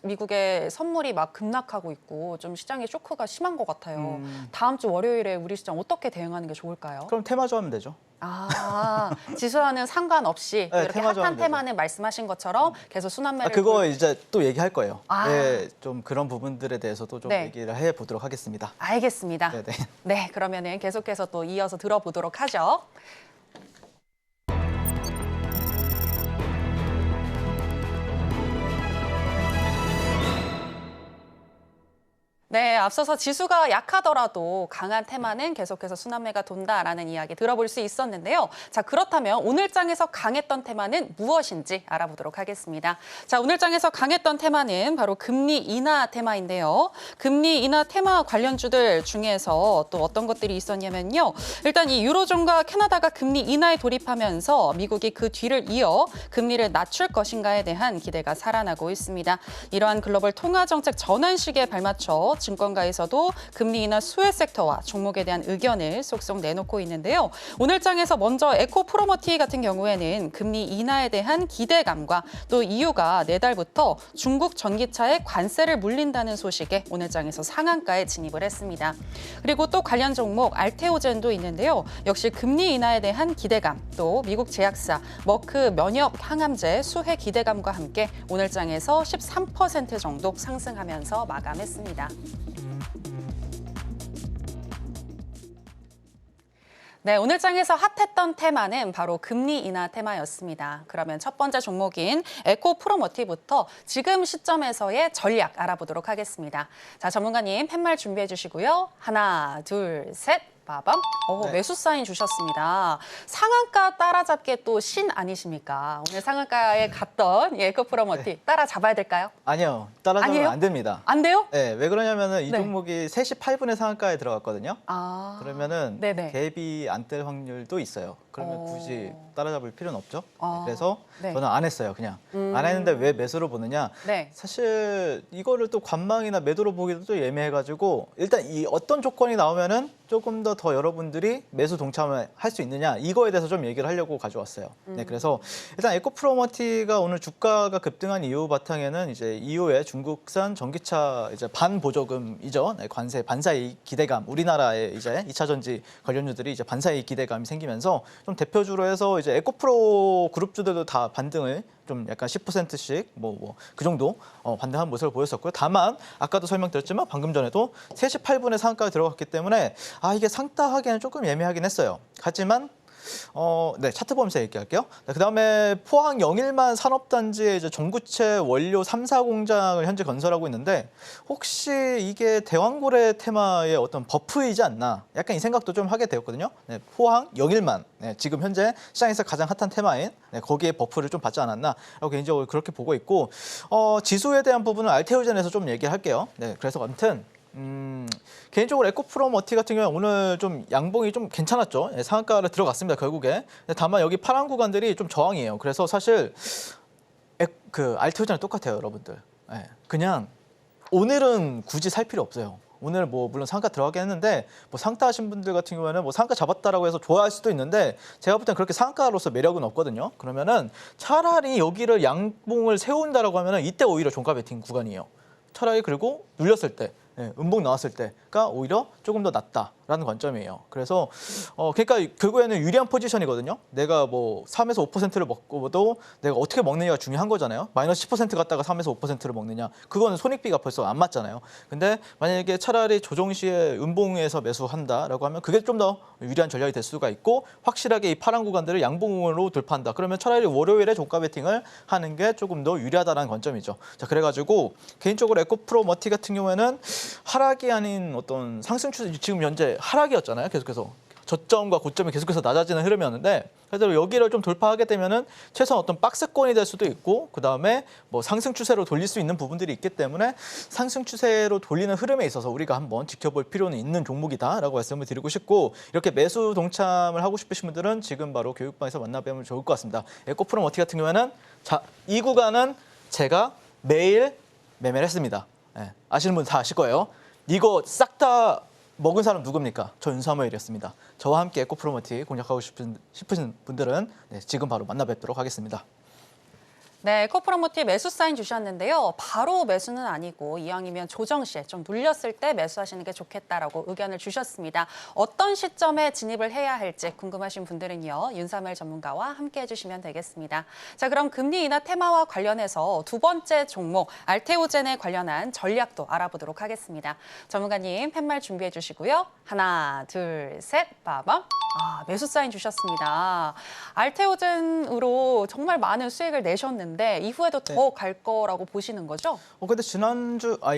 미국의 선물이 막 급락하고 있고 좀 시장의 쇼크가 심한 것 같아요. 다음 주 월요일에 우리 시장 어떻게 대응하는 게 좋을까요? 그럼 테마주 하면 되죠. 아, 지수와는 상관없이 네, 이렇게 테마주 핫한 하면 테마는 말씀하신 것처럼 계속 순환매를 그거 이제 또 얘기할 거예요. 아. 네, 좀 그런 부분들에 대해서도 좀 네. 얘기를 해보도록 하겠습니다. 알겠습니다. 네네. 네, 그러면은 계속해서 또 이어서 들어보도록 하죠. 네, 앞서서 지수가 약하더라도 강한 테마는 계속해서 순환매가 돈다라는 이야기 들어볼 수 있었는데요. 자, 그렇다면 오늘 장에서 강했던 테마는 무엇인지 알아보도록 하겠습니다. 자, 오늘 장에서 강했던 테마는 바로 금리 인하 테마인데요. 금리 인하 테마 관련주들 중에서 또 어떤 것들이 있었냐면요. 일단 이 유로존과 캐나다가 금리 인하에 돌입하면서 미국이 그 뒤를 이어 금리를 낮출 것인가에 대한 기대가 살아나고 있습니다. 이러한 글로벌 통화정책 전환식에 발맞춰 증권가에서도 금리 인하 수혜 섹터와 종목에 대한 의견을 쏙쏙 내놓고 있는데요. 오늘 장에서 먼저 에코프로머티 같은 경우에는 금리 인하에 대한 기대감과 또 이유가 내달부터 중국 전기차에 관세를 물린다는 소식에 오늘 장에서 상한가에 진입을 했습니다. 그리고 또 관련 종목 알테오젠도 있는데요. 역시 금리 인하에 대한 기대감, 또 미국 제약사 머크 면역 항암제 수혜 기대감과 함께 오늘 장에서 13% 정도 상승하면서 마감했습니다. 네, 오늘 장에서 핫했던 테마는 바로 금리 인하 테마였습니다. 그러면 첫 번째 종목인 에코프로머티부터 지금 시점에서의 전략 알아보도록 하겠습니다. 자, 전문가님 팻말 준비해 주시고요. 하나, 둘, 셋. 빠밤. 네. 매수 사인 주셨습니다. 상한가 따라잡기에 또 신 아니십니까? 오늘 상한가에 갔던 에코프로머티 따라잡아야 될까요? 아니요, 따라잡으면 아니에요? 안 됩니다. 안 돼요? 네, 왜 그러냐면은 이 네. 종목이 3시 8분에 상한가에 들어갔거든요. 아, 그러면은 네네. 갭이 안 뜰 확률도 있어요. 그러면 굳이 따라잡을 필요는 없죠. 아, 그래서 네. 저는 안 했어요, 그냥. 안 했는데 왜 매수로 보느냐? 네. 사실 이거를 또 관망이나 매도로 보기도 또 예매해가지고 일단 이 어떤 조건이 나오면은 조금 더 여러분들이 매수 동참을 할 수 있느냐 이거에 대해서 좀 얘기를 하려고 가져왔어요. 네, 그래서 일단 에코프로머티가 오늘 주가가 급등한 이유 바탕에는 이제 이후에 중국산 전기차 이제 반보조금이죠. 네, 관세 반사이익 기대감, 우리나라의 이제 2차 전지 관련주들이 이제 반사이익 기대감이 생기면서 좀 대표주로 해서 이제 에코프로 그룹주들도 다 반등을 좀 약간 10%씩 그 정도 반등한 모습을 보였었고요. 다만 아까도 설명드렸지만 방금 전에도 3시 8분에 상한가에 들어갔기 때문에 이게 상따하기에는 조금 예매하긴 했어요. 하지만 네, 차트 보면서 얘기할게요. 네, 그다음에 포항 영일만 산업단지에 이제 전구체 원료 3사 공장을 현재 건설하고 있는데 혹시 이게 대왕고래 테마의 어떤 버프이지 않나 약간 이 생각도 좀 하게 되었거든요. 네, 포항 영일만 네, 지금 현재 시장에서 가장 핫한 테마인 네, 거기에 버프를 좀 받지 않았나 개인적으로 그렇게 보고 있고 지수에 대한 부분은 알테오젠에서 좀 얘기할게요. 네, 그래서 아무튼 개인적으로 에코프로머티 같은 경우는 오늘 좀 양봉이 좀 괜찮았죠. 예, 상한가를 들어갔습니다, 결국에. 다만 여기 파란 구간들이 좀 저항이에요. 그래서 사실 알테오젠은 똑같아요, 여러분들. 예, 그냥 오늘은 굳이 살 필요 없어요. 오늘 물론 상가 들어가긴 했는데 상따하신 분들 같은 경우에는 상가 잡았다라고 해서 좋아할 수도 있는데 제가 볼 땐 그렇게 상가로서 매력은 없거든요. 그러면은 차라리 여기를 양봉을 세운다라고 하면은 이때 오히려 종가 베팅 구간이에요. 차라리 그리고 눌렸을 때 음봉 나왔을 때가 오히려 조금 더 낫다라는 관점이에요. 그래서 그러니까 결국에는 유리한 포지션이거든요. 내가 3에서 5%를 먹고도 내가 어떻게 먹느냐가 중요한 거잖아요. 마이너스 10% 갔다가 3에서 5%를 먹느냐. 그거는 손익비가 벌써 안 맞잖아요. 근데 만약에 차라리 조정 시에 음봉에서 매수한다라고 하면 그게 좀 더 유리한 전략이 될 수가 있고 확실하게 이 파란 구간들을 양봉으로 돌파한다. 그러면 차라리 월요일에 종가 베팅을 하는 게 조금 더 유리하다는 관점이죠. 자, 그래가지고 개인적으로 에코프로머티 같은 경우에는 하락이 아닌 어떤 상승 추세 지금 현재 하락이었잖아요. 계속해서 저점과 고점이 계속해서 낮아지는 흐름이었는데 그래서 여기를 좀 돌파하게 되면은 최소한 어떤 박스권이 될 수도 있고 그다음에 뭐 상승 추세로 돌릴 수 있는 부분들이 있기 때문에 상승 추세로 돌리는 흐름에 있어서 우리가 한번 지켜볼 필요는 있는 종목이다라고 말씀을 드리고 싶고 이렇게 매수 동참을 하고 싶으신 분들은 지금 바로 교육방에서 만나뵈면 좋을 것 같습니다. 에코프로 머티 같은 경우에는 자, 이 구간은 제가 매일 매매를 했습니다. 예, 아시는 분 다 아실 거예요. 이거 싹 다 먹은 사람 누굽니까? 저 윤사모일이었습니다. 저와 함께 에코프로머티 공략하고 싶으신 분들은 네, 지금 바로 만나 뵙도록 하겠습니다. 네, 에코프로모티 매수 사인 주셨는데요. 바로 매수는 아니고 이왕이면 조정 시에 좀 눌렸을 때 매수하시는 게 좋겠다라고 의견을 주셨습니다. 어떤 시점에 진입을 해야 할지 궁금하신 분들은요. 윤사모일 전문가와 함께 해주시면 되겠습니다. 자, 그럼 금리 인하 테마와 관련해서 두 번째 종목 알테오젠에 관련한 전략도 알아보도록 하겠습니다. 전문가님 팻말 준비해 주시고요. 하나, 둘, 셋, 빠밤. 매수 사인 주셨습니다. 알테오젠으로 정말 많은 수익을 내셨는데 이후에도 더 갈 거라고 보시는 거죠? 근데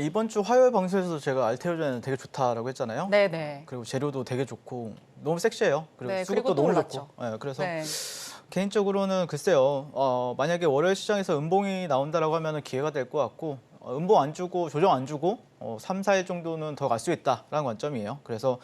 이번 주 화요일 방송에서도 제가 알테오젠 되게 좋다라고 했잖아요. 네네. 그리고 재료도 되게 좋고 너무 섹시해요. 그리고 네, 수급도 그리고 또 너무 올랐죠. 좋고. 네, 그래서 네. 개인적으로는 글쎄요. 만약에 월요일 시장에서 음봉이 나온다라고 하면 기회가 될 것 같고 음봉 안 주고 조정 안 주고 3, 4일 정도는 더 갈 수 있다라는 관점이에요. 그래서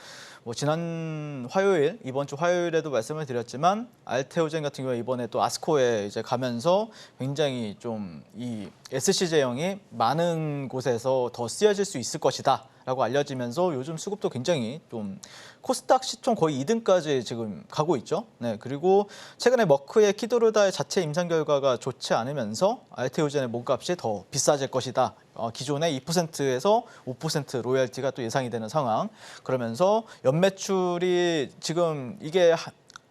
뭐 지난 화요일, 이번 주 화요일에도 말씀을 드렸지만 알테오젠 같은 경우에 이번에 또 아스코에 이제 가면서 굉장히 좀 이 SC제형이 많은 곳에서 더 쓰여질 수 있을 것이다. 라고 알려지면서 요즘 수급도 굉장히 좀 코스닥 시총 거의 2등까지 지금 가고 있죠. 네, 그리고 최근에 머크의 키도르다의 자체 임상 결과가 좋지 않으면서 알테오젠의 몸값이 더 비싸질 것이다. 기존의 2%에서 5% 로열티가 또 예상이 되는 상황. 그러면서 연매출이 지금 이게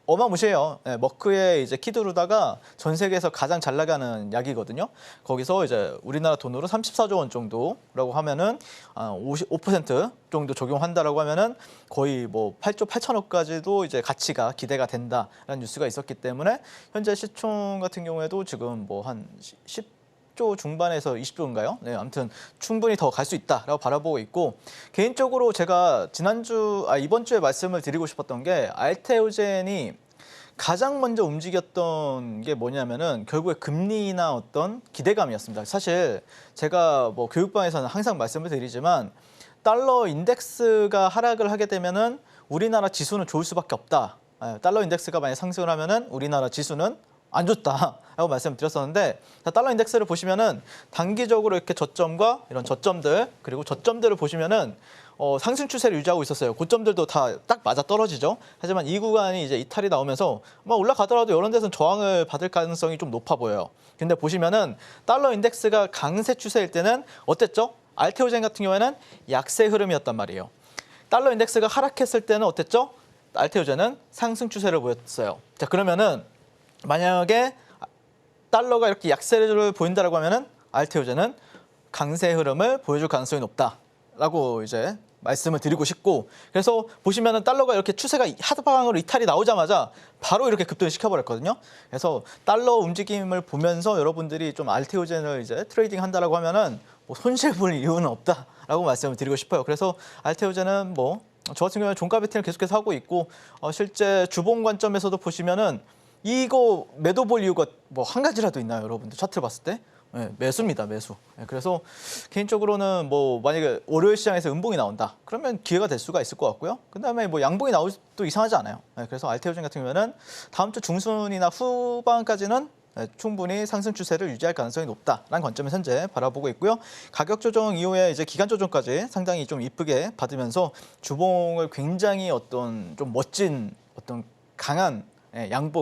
어마무시해요. 네, 머크의 이제 키도르다가 전 세계에서 가장 잘 나가는 약이거든요. 거기서 이제 우리나라 돈으로 34조 원 정도라고 하면은 55% 정도 적용한다라고 하면은 거의 뭐 8조 8천억까지도 이제 가치가 기대가 된다라는 뉴스가 있었기 때문에 현재 시총 같은 경우에도 지금 뭐 한 10조 중반에서 20조인가요? 네, 아무튼 충분히 더 갈 수 있다라고 바라보고 있고 개인적으로 제가 이번 주에 말씀을 드리고 싶었던 게 알테오젠이 가장 먼저 움직였던 게 뭐냐면은 결국에 금리나 어떤 기대감이었습니다. 사실 제가 뭐 교육방에서는 항상 말씀을 드리지만 달러 인덱스가 하락을 하게 되면은 우리나라 지수는 좋을 수밖에 없다. 달러 인덱스가 만약 상승을 하면은 우리나라 지수는 안 좋다라고 말씀드렸었는데 달러 인덱스를 보시면은 단기적으로 이렇게 저점과 이런 저점들 그리고 저점들을 보시면은 상승 추세를 유지하고 있었어요. 고점들도 다 딱 맞아 떨어지죠. 하지만 이 구간이 이제 이탈이 나오면서 올라가더라도 이런 데서는 저항을 받을 가능성이 좀 높아 보여요. 근데 보시면은 달러 인덱스가 강세 추세일 때는 어땠죠? 알테오젠 같은 경우에는 약세 흐름이었단 말이에요. 달러 인덱스가 하락했을 때는 어땠죠? 알테오젠은 상승 추세를 보였어요. 자, 그러면은 만약에 달러가 이렇게 약세를 보인다라고 하면은 알테오젠은 강세 흐름을 보여줄 가능성이 높다라고 이제 말씀을 드리고 싶고 그래서 보시면은 달러가 이렇게 추세가 하방으로 이탈이 나오자마자 바로 이렇게 급등을 시켜버렸거든요. 그래서 달러 움직임을 보면서 여러분들이 좀 알테오젠을 이제 트레이딩 한다라고 하면은 뭐 손실 볼 이유는 없다라고 말씀을 드리고 싶어요. 그래서 알테오젠은 뭐 저 같은 경우에 종가 베팅을 계속해서 하고 있고 실제 주봉 관점에서도 보시면은 이거 매도 볼 이유가 뭐 한 가지라도 있나요, 여러분들? 차트를 봤을 때? 네, 매수입니다, 매수. 네, 그래서 개인적으로는 뭐 만약에 월요일 시장에서 음봉이 나온다, 그러면 기회가 될 수가 있을 것 같고요. 그다음에 뭐 양봉이 나올 수도 이상하지 않아요. 네, 그래서 알테오젠 같은 경우에는 다음 주 중순이나 후반까지는 충분히 상승 추세를 유지할 가능성이 높다라는 관점에서 현재 바라보고 있고요. 가격 조정 이후에 이제 기간 조정까지 상당히 좀 이쁘게 받으면서 주봉을 굉장히 어떤 좀 멋진 어떤 강한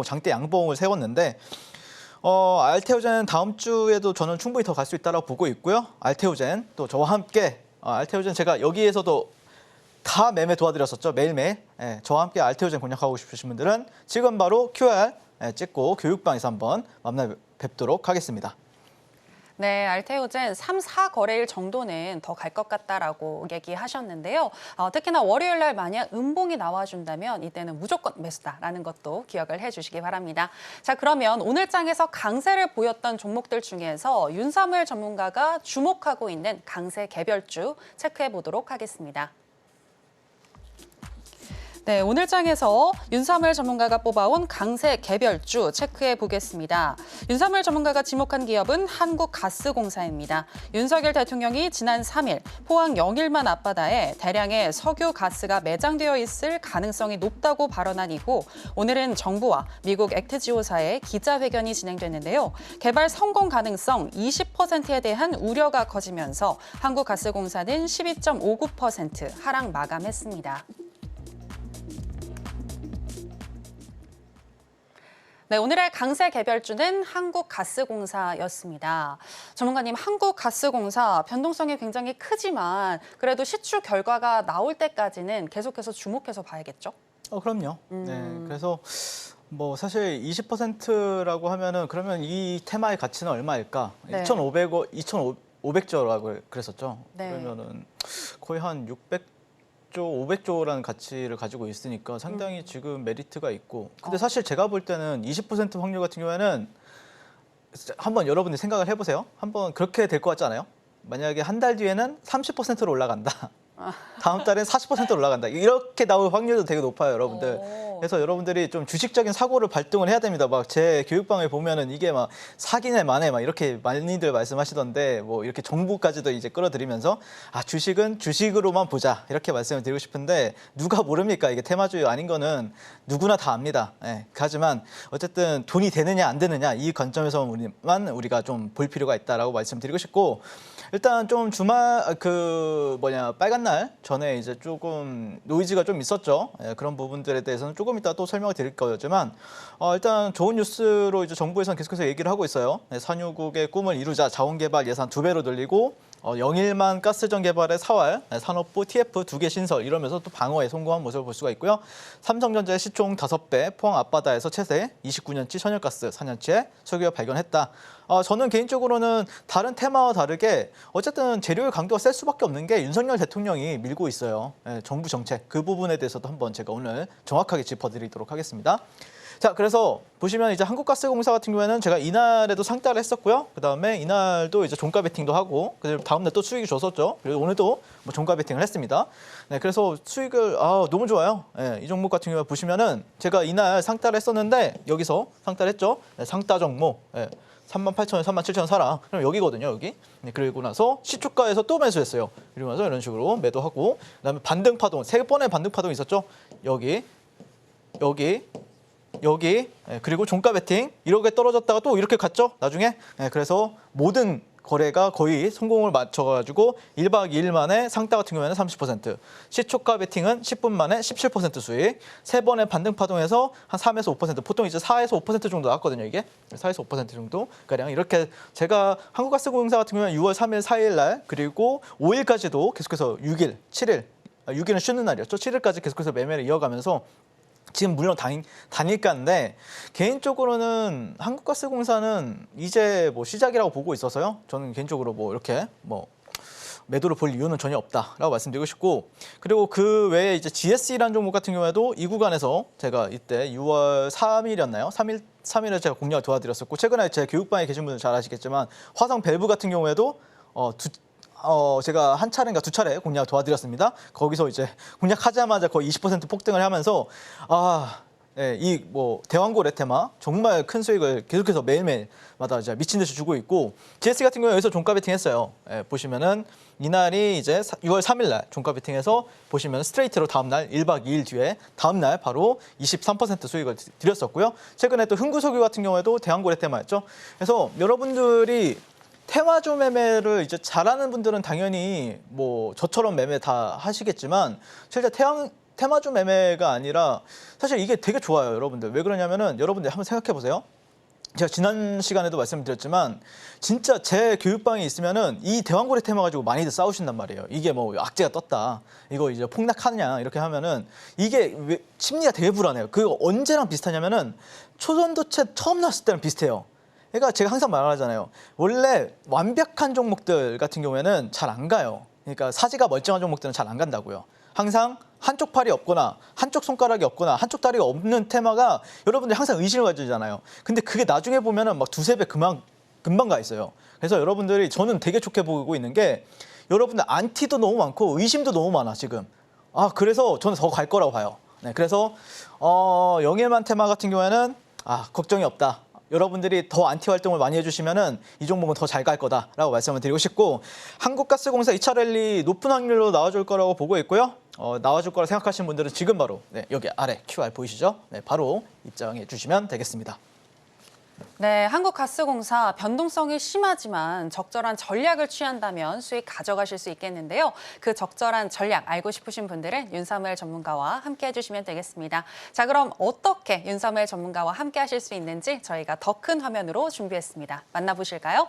장대 양봉을 세웠는데 알테오젠 다음 주에도 저는 충분히 더 갈 수 있다고 보고 있고요. 알테오젠 또 저와 함께 알테오젠 제가 여기에서도 다 매매 도와드렸었죠. 매일매일. 저와 함께 알테오젠 공략하고 싶으신 분들은 지금 바로 QR 찍고 교육방에서 한번 만나 뵙도록 하겠습니다. 네, 알테오젠 3, 4거래일 정도는 더 갈 것 같다라고 얘기하셨는데요. 특히나 월요일 날 만약 음봉이 나와준다면 이때는 무조건 매수다라는 것도 기억을 해주시기 바랍니다. 자, 그러면 오늘 장에서 강세를 보였던 종목들 중에서 윤사무일 전문가가 주목하고 있는 강세 개별주 체크해 보도록 하겠습니다. 네, 오늘 장에서 윤삼을 전문가가 뽑아온 강세 개별주 체크해 보겠습니다. 윤삼을 전문가가 지목한 기업은 한국가스공사입니다. 윤석열 대통령이 지난 3일 포항 영일만 앞바다에 대량의 석유 가스가 매장되어 있을 가능성이 높다고 발언한 이후 오늘은 정부와 미국 액트지오사의 기자회견이 진행됐는데요. 개발 성공 가능성 20%에 대한 우려가 커지면서 한국가스공사는 12.59% 하락 마감했습니다. 네, 오늘의 강세 개별주는 한국가스공사였습니다. 전문가님, 한국가스공사 변동성이 굉장히 크지만 그래도 시추 결과가 나올 때까지는 계속해서 주목해서 봐야겠죠? 그럼요. 네, 그래서 뭐 사실 20%라고 하면은 그러면 이 테마의 가치는 얼마일까? 네. 2,500조라고 그랬었죠. 네. 그러면은 거의 한 500조라는 가치를 가지고 있으니까 상당히 지금 메리트가 있고. 근데 사실 제가 볼 때는 20% 확률 같은 경우에는 한번 여러분들 생각을 해보세요. 한번 그렇게 될 것 같지 않아요? 만약에 한 달 뒤에는 30%로 올라간다. 다음 달엔 40%로 올라간다. 이렇게 나올 확률도 되게 높아요, 여러분들. 그래서 여러분들이 좀 주식적인 사고를 발동을 해야 됩니다. 막 제 교육방에 보면은 이게 막 사기네 마네 막 이렇게 많이들 말씀하시던데 뭐 이렇게 정보까지도 이제 끌어들이면서 주식은 주식으로만 보자 이렇게 말씀을 드리고 싶은데 누가 모릅니까? 이게 테마주의 아닌 거는 누구나 다 압니다. 예, 하지만 어쨌든 돈이 되느냐 안 되느냐 이 관점에서만 우리가 좀 볼 필요가 있다라고 말씀드리고 싶고. 일단 좀 빨간 날 전에 이제 조금 노이즈가 좀 있었죠. 예, 그런 부분들에 대해서는 조금 이따 또 설명을 드릴 거지만 일단 좋은 뉴스로 이제 정부에서는 계속해서 얘기를 하고 있어요. 네, 산유국의 꿈을 이루자 자원개발 예산 2배로 늘리고 영일만 가스전 개발의 사활, 산업부 TF 2개 신설 이러면서 또 방어에 성공한 모습을 볼 수가 있고요. 삼성전자의 시총 5배, 포항 앞바다에서 채세 29년치 천연가스 4년치에 석유가 발견했다. 저는 개인적으로는 다른 테마와 다르게 어쨌든 재료의 강도가 셀 수밖에 없는 게 윤석열 대통령이 밀고 있어요. 정부 정책 그 부분에 대해서도 한번 제가 오늘 정확하게 짚어드리도록 하겠습니다. 자, 그래서 보시면 이제 한국가스공사 같은 경우에는 제가 이날에도 상따를 했었고요. 그다음에 이날도 이제 종가 베팅도 하고, 그리고 다음날 또 수익이 줬었죠. 그리고 오늘도 뭐 종가 베팅을 했습니다. 네, 그래서 수익을 너무 좋아요. 네, 이 종목 같은 경우에 보시면은 제가 이날 상따를 했었는데 여기서 상따를 했죠. 네, 상따 종목. 38,000원, 37,000원 사라. 그럼 여기거든요, 여기. 네, 그리고 나서 시초가에서 또 매수했어요. 그리고 나서 이런 식으로 매도하고, 그다음에 반등 파동, 3번의 반등 파동이 있었죠. 여기. 그리고 종가 베팅 이렇게 떨어졌다가 또 이렇게 갔죠 나중에. 그래서 모든 거래가 거의 성공을 맞춰가지고 1박 2일 만에 상따 같은 경우에는 30%, 시초가 베팅은 10분 만에 17% 수익, 3번의 반등 파동에서 한 3에서 5%, 보통 이제 4에서 5% 정도 나왔거든요 이게. 4에서 5% 정도 가량 이렇게 제가 한국가스공사 같은 경우는 6월 3일, 4일 날 그리고 5일까지도 계속해서 6일, 7일, 6일은 쉬는 날이었죠. 7일까지 계속해서 매매를 이어가면서 지금 물론 단일가인데 개인적으로는 한국가스공사는 이제 뭐 시작이라고 보고 있어서요. 저는 개인적으로 뭐 이렇게 뭐 매도를 볼 이유는 전혀 없다라고 말씀드리고 싶고, 그리고 그 외에 이제 GSE라는 종목 같은 경우에도 이 구간에서 제가 이때 6월 3일이었나요? 3일에 제가 공략을 도와드렸었고, 최근에 제 교육방에 계신 분들 잘 아시겠지만 화성 밸브 같은 경우에도 제가 한 차례인가 2차례 공략 도와드렸습니다. 거기서 이제 공략하자마자 거의 20% 폭등을 하면서 이 뭐 대왕고래 테마 정말 큰 수익을 계속해서 매일매일마다 이제 미친 듯이 주고 있고, GS 같은 경우에 여기서 종가 베팅했어요. 보시면은 이날이 이제 6월 3일 날 종가 베팅해서 보시면 스트레이트로 다음 날 1박 2일 뒤에 다음 날 바로 23% 수익을 드렸었고요. 최근에 또 흥구석유 같은 경우에도 대왕고래 테마였죠. 그래서 여러분들이 테마주 매매를 이제 잘하는 분들은 당연히 뭐 저처럼 매매 다 하시겠지만 실제 테마주 매매가 아니라 사실 이게 되게 좋아요, 여러분들. 왜 그러냐면은 여러분들 한번 생각해 보세요. 제가 지난 시간에도 말씀드렸지만 진짜 제 교육방에 있으면은 이 대왕고래 테마 가지고 많이들 싸우신단 말이에요. 이게 뭐 악재가 떴다, 이거 이제 폭락하느냐 이렇게 하면은 이게 심리가 되게 불안해요. 그거 언제랑 비슷하냐면은 초전도체 처음 나왔을 때랑 비슷해요. 그러니까 제가 항상 말하잖아요. 원래 완벽한 종목들 같은 경우에는 잘 안 가요. 그러니까 사지가 멀쩡한 종목들은 잘 안 간다고요. 항상 한쪽 팔이 없거나 한쪽 손가락이 없거나 한쪽 다리가 없는 테마가 여러분들이 항상 의심을 가지잖아요. 근데 그게 나중에 보면은 막 2~3배 금방 가 있어요. 그래서 여러분들이 저는 되게 좋게 보고 있는 게 여러분들 안티도 너무 많고 의심도 너무 많아 지금. 그래서 저는 더 갈 거라고 봐요. 네, 그래서 영일만 테마 같은 경우에는 걱정이 없다. 여러분들이 더 안티 활동을 많이 해주시면은 이 종목은 더 잘 갈 거다라고 말씀을 드리고 싶고, 한국가스공사 2차 랠리 높은 확률로 나와줄 거라고 보고 있고요. 나와줄 거라 생각하시는 분들은 지금 바로 여기 아래 QR 보이시죠? 네, 바로 입장해 주시면 되겠습니다. 네, 한국가스공사 변동성이 심하지만 적절한 전략을 취한다면 수익 가져가실 수 있겠는데요. 그 적절한 전략 알고 싶으신 분들은 윤사무엘 전문가와 함께 해주시면 되겠습니다. 자, 그럼 어떻게 윤사무엘 전문가와 함께 하실 수 있는지 저희가 더 큰 화면으로 준비했습니다. 만나보실까요?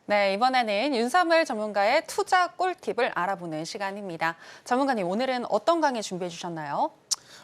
네, 이번에는 윤사무엘 전문가의 투자 꿀팁을 알아보는 시간입니다. 전문가님, 오늘은 어떤 강의 준비해 주셨나요?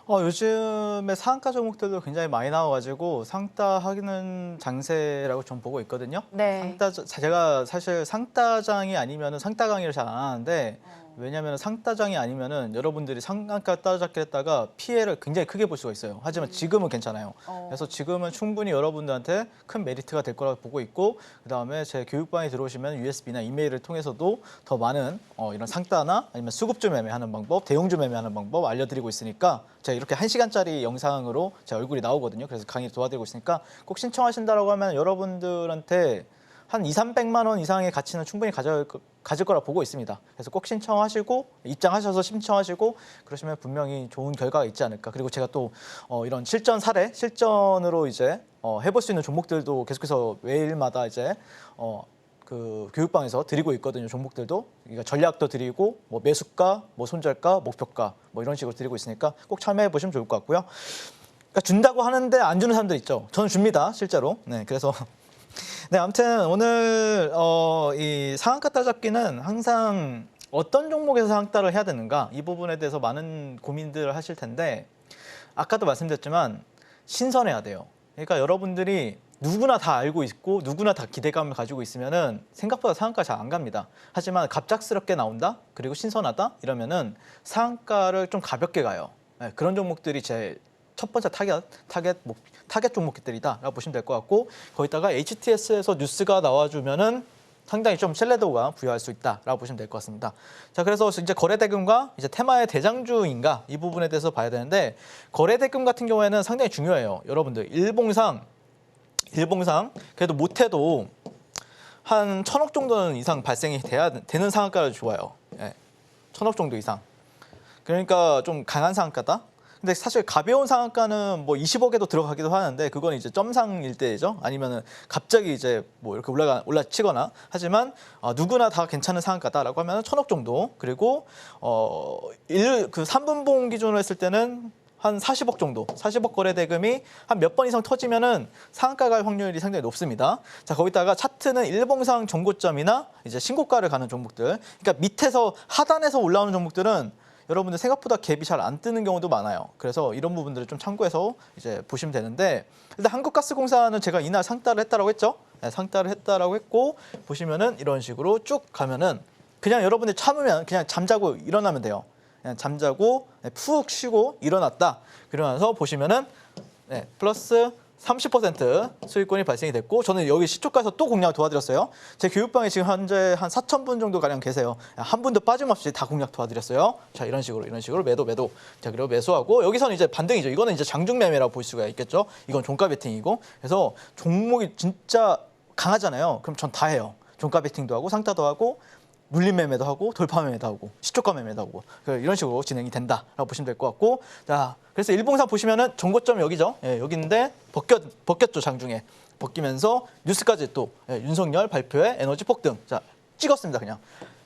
요즘에 상한가 종목들도 굉장히 많이 나와가지고 상따하는 장세라고 좀 보고 있거든요. 네. 제가 사실 상따장이 아니면 상따 강의를 잘 안 하는데, 왜냐하면 상따장이 아니면은 여러분들이 상한가 따라잡기 했다가 피해를 굉장히 크게 볼 수가 있어요. 하지만 지금은 괜찮아요. 그래서 지금은 충분히 여러분들한테 큰 메리트가 될 거라고 보고 있고, 그다음에 제 교육방에 들어오시면 USB나 이메일을 통해서도 더 많은 이런 상따나 아니면 수급주 매매하는 방법, 대용주 매매하는 방법 알려드리고 있으니까, 제가 이렇게 1시간짜리 영상으로 제 얼굴이 나오거든요. 그래서 강의 도와드리고 있으니까 꼭 신청하신다라고 하면 여러분들한테 한 200~300만 원 이상의 가치는 충분히 가질 거라 보고 있습니다. 그래서 꼭 신청하시고, 입장하셔서 신청하시고 그러시면 분명히 좋은 결과가 있지 않을까. 그리고 제가 또 이런 실전 사례, 실전으로 이제 해볼 수 있는 종목들도 계속해서 매일마다 이제 그 교육방에서 드리고 있거든요. 종목들도. 그러니까 전략도 드리고, 뭐 매수가, 뭐 손절가, 목표가, 뭐 이런 식으로 드리고 있으니까 꼭 참여해 보시면 좋을 것 같고요. 그러니까 준다고 하는데 안 주는 사람들 있죠. 저는 줍니다, 실제로. 네, 그래서 네, 아무튼 오늘 이 상한가 따잡기는 항상 어떤 종목에서 상따를 해야 되는가, 이 부분에 대해서 많은 고민들을 하실 텐데, 아까도 말씀드렸지만 신선해야 돼요. 그러니까 여러분들이 누구나 다 알고 있고 누구나 다 기대감을 가지고 있으면은 생각보다 상한가 잘 안 갑니다. 하지만 갑작스럽게 나온다, 그리고 신선하다 이러면은 상한가를 좀 가볍게 가요. 네, 그런 종목들이 제 첫 번째 타겟 종목들이다라고 보시면 될 것 같고, 거기다가 HTS에서 뉴스가 나와주면은 상당히 좀 신뢰도가 부여할 수 있다라고 보시면 될 것 같습니다. 자, 그래서 이제 거래대금과 이제 테마의 대장주인가, 이 부분에 대해서 봐야 되는데, 거래대금 같은 경우에는 상당히 중요해요. 여러분들 일봉상 그래도 못해도 한 1,000억 정도는 이상 발생이 되는 상한가를 좋아요. 예, 1,000억 정도 이상. 그러니까 좀 강한 상한가다. 근데 사실 가벼운 상한가는 뭐 20억에도 들어가기도 하는데, 그건 이제 점상일 때죠. 아니면은 갑자기 이제 뭐 이렇게 올라치거나. 하지만 누구나 다 괜찮은 상한가다라고 하면은 1,000억 정도. 그리고 그 3분봉 기준으로 했을 때는 한 40억 정도, 40억 거래 대금이 한 몇 번 이상 터지면은 상한가 갈 확률이 상당히 높습니다. 자, 거기다가 차트는 일봉상 정고점이나 이제 신고가를 가는 종목들. 그러니까 밑에서 하단에서 올라오는 종목들은 여러분들 생각보다 갭이 잘 안 뜨는 경우도 많아요. 그래서 이런 부분들을 좀 참고해서 이제 보시면 되는데, 일단 한국가스공사는 제가 이날 상따를 했다라고 했죠. 네, 상따를 했다라고 했고, 보시면은 이런 식으로 쭉 가면은 그냥 여러분들 참으면 그냥 잠자고 일어나면 돼요. 그냥 잠자고 푹 쉬고 일어났다. 그러면서 보시면은 플러스 30% 수익권이 발생이 됐고, 저는 여기 시초가에서 또 공략 도와드렸어요. 제 교육방에 지금 현재 한 4,000분 정도 가량 계세요. 한 분도 빠짐없이 다 공략 도와드렸어요. 자, 이런 식으로 매도. 자, 그리고 매수하고, 여기서는 이제 반등이죠. 이거는 이제 장중 매매라고 볼 수가 있겠죠. 이건 종가 베팅이고, 그래서 종목이 진짜 강하잖아요. 그럼 전 다 해요. 종가 베팅도 하고, 상따도 하고, 물림 매매도 하고, 돌파 매매도 하고, 시초가 매매도 하고, 이런 식으로 진행이 된다라고 보시면 될 것 같고, 자, 그래서 일봉상 보시면은 정고점 여기죠. 예, 여기인데 벗겼죠, 장중에. 벗기면서 뉴스까지 또 윤석열 발표에 에너지 폭등. 자, 찍었습니다, 그냥.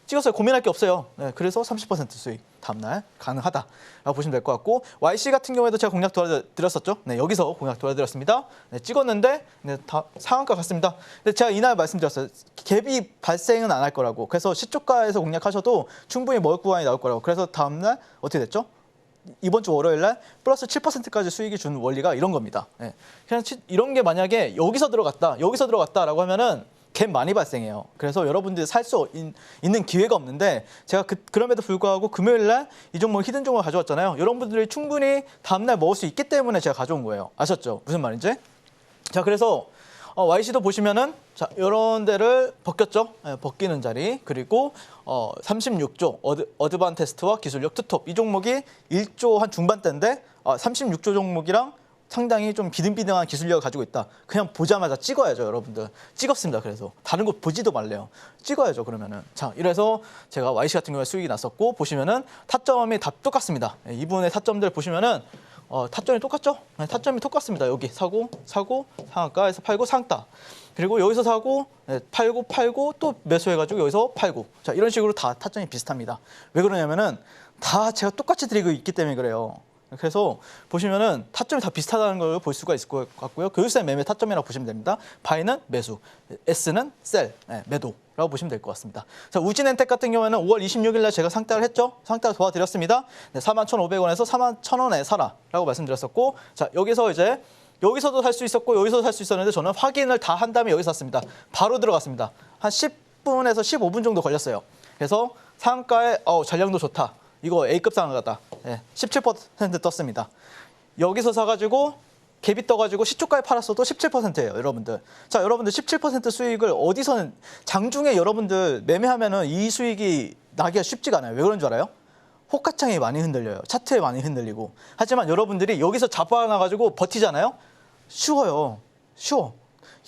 찍었어요. 고민할 게 없어요. 네, 그래서 30% 수익. 다음날 가능하다라고 보시면 될 것 같고 YC 같은 경우에도 제가 공략 도와드렸었죠. 네, 여기서 공략 도와드렸습니다. 네, 찍었는데 네, 다 상한가 같습니다. 근데 제가 이날 말씀드렸어요. 갭이 발생은 안 할 거라고. 그래서 시초가에서 공략하셔도 충분히 먹을 구간이 나올 거라고. 그래서 다음날 어떻게 됐죠? 이번 주 월요일 날 플러스 7%까지 수익이 준 원리가 이런 겁니다. 네. 그냥 이런 게 만약에 여기서 들어갔다라고 하면은 갭 많이 발생해요. 그래서 여러분들이 살 수 있는 기회가 없는데 제가 그럼에도 불구하고 금요일 날 이 종목 히든 종목을 가져왔잖아요. 여러분들이 충분히 다음날 먹을 수 있기 때문에 제가 가져온 거예요. 아셨죠? 무슨 말인지? 자, 그래서 YC도 보시면은 자, 이런 데를 벗겼죠. 네, 벗기는 자리. 그리고 36조 어드반테스트와 기술력 투톱. 이 종목이 1조 한 중반대인데 36조 종목이랑 상당히 좀 비등비등한 기술력을 가지고 있다. 그냥 보자마자 찍어야죠, 여러분들. 찍었습니다. 그래서 다른 곳 보지도 말래요. 찍어야죠, 그러면은. 자, 이래서 제가 YC 같은 경우에 수익이 났었고 보시면은 타점이 다 똑같습니다. 네, 이분의 타점들 보시면은 타점이 똑같죠? 네, 타점이 똑같습니다. 여기 사고 상한가에서 팔고 상따. 그리고 여기서 사고 네, 팔고 또 매수해가지고 여기서 팔고. 자, 이런 식으로 다 타점이 비슷합니다. 왜 그러냐면은 다 제가 똑같이 드리고 있기 때문에 그래요. 그래서 보시면은 타점이 다 비슷하다는 걸 볼 수가 있을 것 같고요. 교육사의 매매 타점이라고 보시면 됩니다. 바이는 매수, S는 셀, 네, 매도라고 보시면 될 것 같습니다. 자, 우진엔텍 같은 경우에는 5월 26일 날 제가 상따를 했죠. 상따를 도와드렸습니다. 네, 41,500원에서 41,000원에 사라라고 말씀드렸었고, 자, 여기서도 살 수 있었고 여기서도 살 수 있었는데 저는 확인을 다 한 다음에 여기서 샀습니다. 바로 들어갔습니다. 한 10분에서 15분 정도 걸렸어요. 그래서 상가에 전량도 좋다. 이거 A급 상한가다. 네, 17% 떴습니다. 여기서 사가지고 갭이 떠가지고 시초가에 팔았어도 17%예요, 여러분들. 자, 여러분들 17% 수익을 어디서는 장중에 여러분들 매매하면은 이 수익이 나기가 쉽지가 않아요. 왜 그런 줄 알아요? 호가창이 많이 흔들려요. 차트에 많이 흔들리고. 하지만 여러분들이 여기서 잡아놔가지고 버티잖아요. 쉬워요. 쉬워.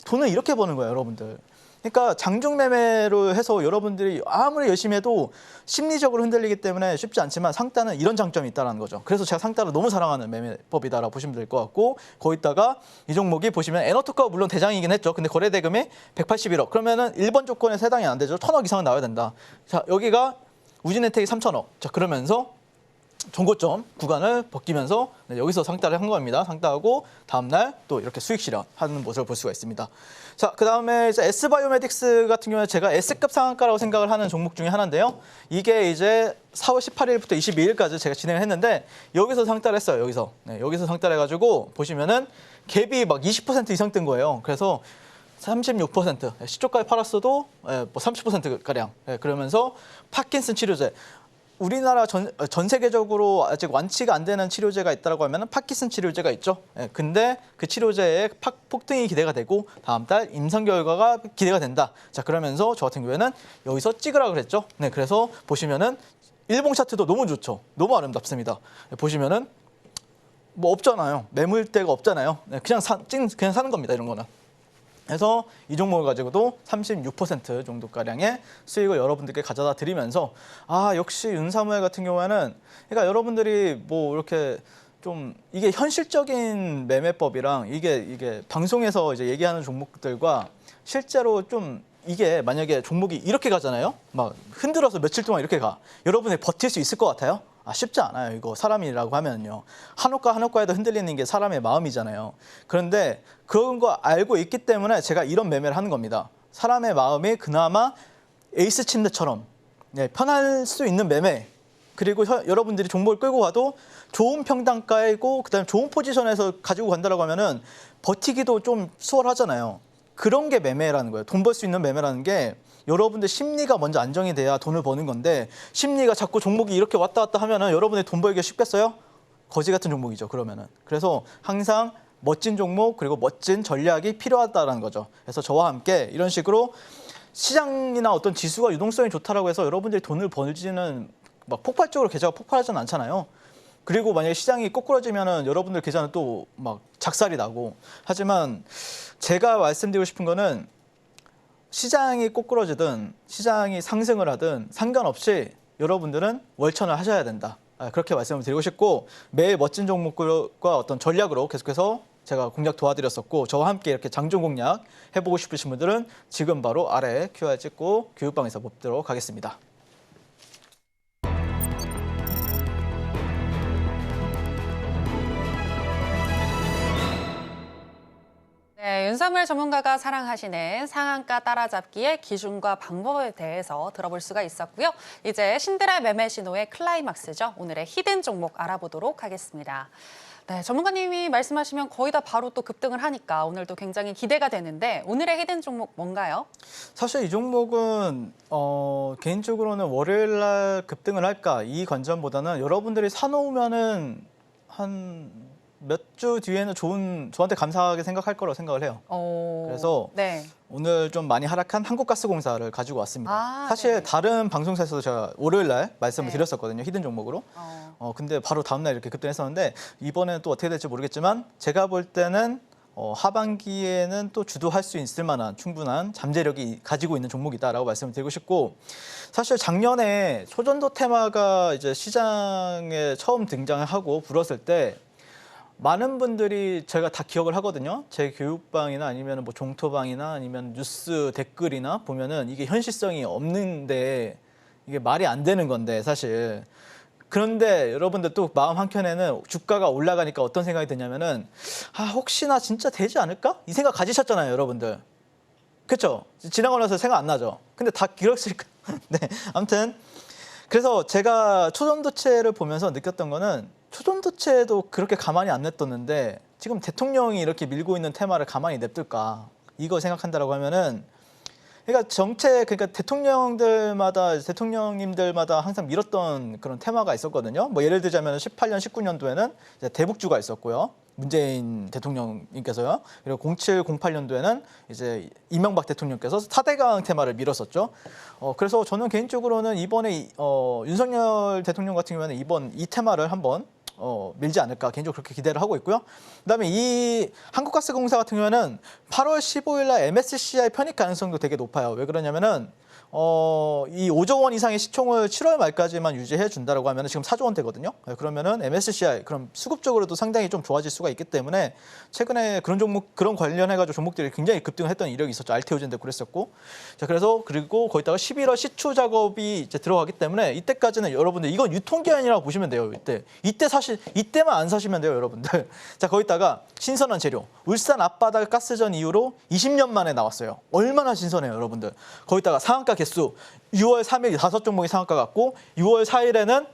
돈을 이렇게 버는 거예요, 여러분들. 그러니까 장중 매매로 해서 여러분들이 아무리 열심히 해도 심리적으로 흔들리기 때문에 쉽지 않지만 상따는 이런 장점이 있다는 거죠. 그래서 제가 상따를 너무 사랑하는 매매법이다라고 보시면 될 것 같고, 거기다가 이 종목이 보시면 에너투카가 물론 대장이긴 했죠. 근데 거래 대금이 181억. 그러면은 1번 조건에 해당이 안 되죠. 1,000억 이상은 나와야 된다. 자, 여기가 우진혜택이 3,000억. 자, 그러면서 종고점 구간을 벗기면서 네, 여기서 상따를 한 겁니다. 상따하고 다음날 또 이렇게 수익 실현하는 모습을 볼 수가 있습니다. 자, 그 다음에 이제 S바이오메딕스 같은 경우에 제가 S급 상한가라고 생각을 하는 종목 중에 하나인데요. 이게 이제 4월 18일부터 22일까지 제가 진행을 했는데 여기서 상따를 했어요. 여기서 상따를 해가지고 보시면은 갭이 막 20% 이상 뜬 거예요. 그래서 36% 시초가에 팔았어도 뭐 30%가량 그러면서 파킨슨 치료제 우리나라 전 세계적으로 아직 완치가 안 되는 치료제가 있다고 하면 파킨슨 치료제가 있죠. 근데 그 치료제의 폭등이 기대가 되고 다음 달 임상 결과가 기대가 된다. 자, 그러면서 저 같은 경우에는 여기서 찍으라 그랬죠. 네, 그래서 보시면은 일봉 차트도 너무 좋죠. 너무 아름답습니다. 보시면은 뭐 없잖아요. 매물대가 없잖아요. 네, 그냥 사는 겁니다. 이런 거는. 그래서 이 종목을 가지고도 36% 정도가량의 수익을 여러분들께 가져다 드리면서 역시 윤사무엘 같은 경우에는 그러니까 여러분들이 뭐 이렇게 좀 이게 현실적인 매매법이랑 이게 방송에서 이제 얘기하는 종목들과 실제로 좀 이게 만약에 종목이 이렇게 가잖아요. 막 흔들어서 며칠 동안 이렇게 가. 여러분이 버틸 수 있을 것 같아요? 쉽지 않아요. 이거 사람이라고 하면요. 한옥가에도 흔들리는 게 사람의 마음이잖아요. 그런데 그런 거 알고 있기 때문에 제가 이런 매매를 하는 겁니다. 사람의 마음이 그나마 에이스 침대처럼 편할 수 있는 매매. 그리고 여러분들이 종목을 끌고 가도 좋은 평단가이고 그다음에 좋은 포지션에서 가지고 간다고 하면은 버티기도 좀 수월하잖아요. 그런 게 매매라는 거예요. 돈 벌 수 있는 매매라는 게 여러분들 심리가 먼저 안정이 돼야 돈을 버는 건데 심리가 자꾸 종목이 이렇게 왔다 갔다 하면은 여러분의 돈 벌기가 쉽겠어요? 거지 같은 종목이죠. 그러면은. 그래서 항상 멋진 종목 그리고 멋진 전략이 필요하다는 거죠. 그래서 저와 함께 이런 식으로 시장이나 어떤 지수가 유동성이 좋다라고 해서 여러분들이 돈을 벌지는 막 폭발적으로 계좌가 폭발하지는 않잖아요. 그리고 만약에 시장이 꼬꾸라지면은 여러분들 계좌는 또 막 작살이 나고. 하지만 제가 말씀드리고 싶은 거는 시장이 꼬꾸라지든 시장이 상승을 하든 상관없이 여러분들은 월천을 하셔야 된다. 그렇게 말씀을 드리고 싶고 매일 멋진 종목과 어떤 전략으로 계속해서 제가 공략 도와드렸었고 저와 함께 이렇게 장중 공략 해보고 싶으신 분들은 지금 바로 아래 QR 찍고 교육방에서 뵙도록 하겠습니다. 네, 윤석열 전문가가 사랑하시는 상한가 따라잡기의 기준과 방법에 대해서 들어볼 수가 있었고요. 이제 신드라 매매 신호의 클라이막스죠. 오늘의 히든 종목 알아보도록 하겠습니다. 네, 전문가님이 말씀하시면 거의 다 바로 또 급등을 하니까 오늘도 굉장히 기대가 되는데 오늘의 히든 종목 뭔가요? 사실 이 종목은 개인적으로는 월요일 날 급등을 할까 이 관점보다는 여러분들이 사놓으면은 한 몇 주 뒤에는 저한테 감사하게 생각할 거라고 생각을 해요. 그래서 네. 오늘 좀 많이 하락한 한국가스공사를 가지고 왔습니다. 아, 사실 네네. 다른 방송사에서도 제가 월요일 날 말씀을 네. 드렸었거든요. 히든 종목으로. 근데 바로 다음날 이렇게 급등했었는데 이번에는 또 어떻게 될지 모르겠지만 제가 볼 때는 하반기에는 또 주도할 수 있을 만한 충분한 잠재력이 가지고 있는 종목이다라고 말씀을 드리고 싶고 사실 작년에 초전도 테마가 이제 시장에 처음 등장하고 불었을 때 많은 분들이 제가 다 기억을 하거든요. 제 교육방이나 아니면 뭐 종토방이나 아니면 뉴스 댓글이나 보면은 이게 현실성이 없는데 이게 말이 안 되는 건데 사실. 그런데 여러분들 또 마음 한켠에는 주가가 올라가니까 어떤 생각이 드냐면은 혹시나 진짜 되지 않을까? 이 생각 가지셨잖아요, 여러분들. 그렇죠? 지나고 나서 생각 안 나죠? 근데 다 그렇을까? 네, 아무튼 그래서 제가 초전도체를 보면서 느꼈던 거는 초전도체도 그렇게 가만히 안 냅뒀는데 지금 대통령이 이렇게 밀고 있는 테마를 가만히 냅둘까? 이거 생각한다라고 하면은 그러니까 그러니까 대통령님들마다 항상 밀었던 그런 테마가 있었거든요. 뭐 예를 들자면 18년, 19년도에는 이제 대북주가 있었고요. 문재인 대통령님께서요. 그리고 07, 08년도에는 이제 이명박 대통령께서 4대강 테마를 밀었었죠. 그래서 저는 개인적으로는 이번에 윤석열 대통령 같은 경우에는 이번 이 테마를 한번 밀지 않을까 개인적으로 그렇게 기대를 하고 있고요. 그다음에 이 한국가스공사 같은 경우에는 8월 15일 날 MSCI 편입 가능성도 되게 높아요. 왜 그러냐면은 이 5조 원 이상의 시총을 7월 말까지만 유지해 준다라고 하면 지금 4조 원대거든요. 그러면은 MSCI 그럼 수급적으로도 상당히 좀 좋아질 수가 있기 때문에 최근에 그런 관련해가지고 종목들이 굉장히 급등을 했던 이력이 있었죠. 알테오젠도 그랬었고. 자, 그리고 거기다가 11월 시추 작업이 이제 들어가기 때문에 이때까지는 여러분들 이건 유통기한이라고 보시면 돼요. 이때만 안 사시면 돼요, 여러분들. 자, 거기다가 신선한 재료. 울산 앞바다 가스전 이후로 20년 만에 나왔어요. 얼마나 신선해요, 여러분들. 거기다가 상한가 개수 6월 3일 5종목이 상한가 갔고 6월 4일에는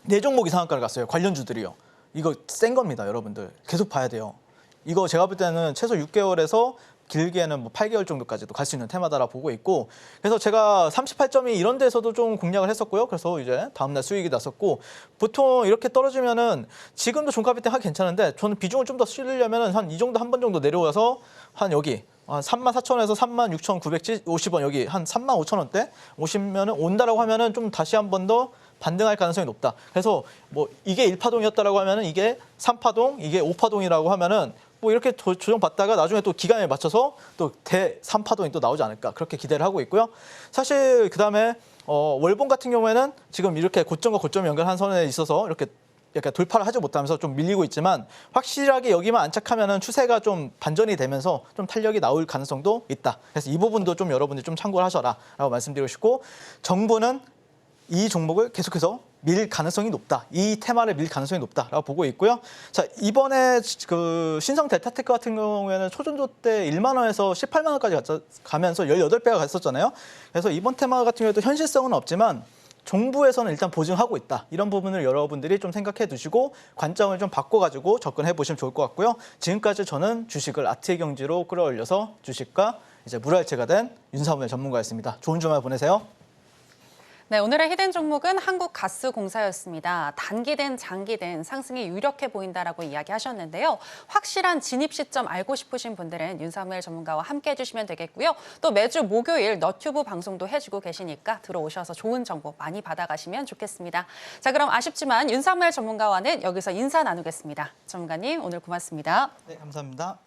4종목이 상한가를 갔어요. 관련주들이요. 이거 센 겁니다, 여러분들. 계속 봐야 돼요. 이거 제가 볼 때는 최소 6개월에서 길게는 뭐 8개월 정도까지도 갈 수 있는 테마다라 보고 있고 그래서 제가 38점이 이런 데서도 좀 공략을 했었고요. 그래서 이제 다음날 수익이 났었고 보통 이렇게 떨어지면은 지금도 종가비 때 하기 괜찮은데 저는 비중을 좀 더 실으려면은 한 이 정도 한 번 정도 내려와서 한 여기 34,000원에서 36,950원 여기 한 35,000원대 오시면은 온다라고 하면은 좀 다시 한 번 더 반등할 가능성이 높다. 그래서 뭐 이게 1파동이었다라고 하면은 이게 3파동, 이게 5파동이라고 하면은 뭐 이렇게 조정받다가 나중에 또 기간에 맞춰서 또 대 3파동이 또 나오지 않을까 그렇게 기대를 하고 있고요. 사실 그다음에 월봉 같은 경우에는 지금 이렇게 고점과 고점 연결한 선에 있어서 이렇게 약간 돌파를 하지 못하면서 좀 밀리고 있지만 확실하게 여기만 안착하면은 추세가 좀 반전이 되면서 좀 탄력이 나올 가능성도 있다. 그래서 이 부분도 좀 여러분들이 좀 참고를 하셔라라고 말씀드리고 싶고 정부는 이 종목을 계속해서 밀 가능성이 높다. 이 테마를 밀 가능성이 높다라고 보고 있고요. 자, 이번에 그 신성 델타테크 같은 경우에는 초전도 때 1만 원에서 18만 원까지 가면서 18배가 갔었잖아요. 그래서 이번 테마 같은 경우에도 현실성은 없지만 정부에서는 일단 보증하고 있다. 이런 부분을 여러분들이 좀 생각해 두시고 관점을 좀 바꿔가지고 접근해 보시면 좋을 것 같고요. 지금까지 저는 주식을 아트의 경지로 끌어올려서 주식과 이제 물알체가 된 윤사무엘 전문가였습니다. 좋은 주말 보내세요. 네, 오늘의 히든 종목은 한국가스공사였습니다. 단기든 장기든 상승이 유력해 보인다라고 이야기하셨는데요. 확실한 진입 시점 알고 싶으신 분들은 윤사무엘 전문가와 함께 해주시면 되겠고요. 또 매주 목요일 너튜브 방송도 해주고 계시니까 들어오셔서 좋은 정보 많이 받아가시면 좋겠습니다. 자, 그럼 아쉽지만 윤사무엘 전문가와는 여기서 인사 나누겠습니다. 전문가님, 오늘 고맙습니다. 네, 감사합니다.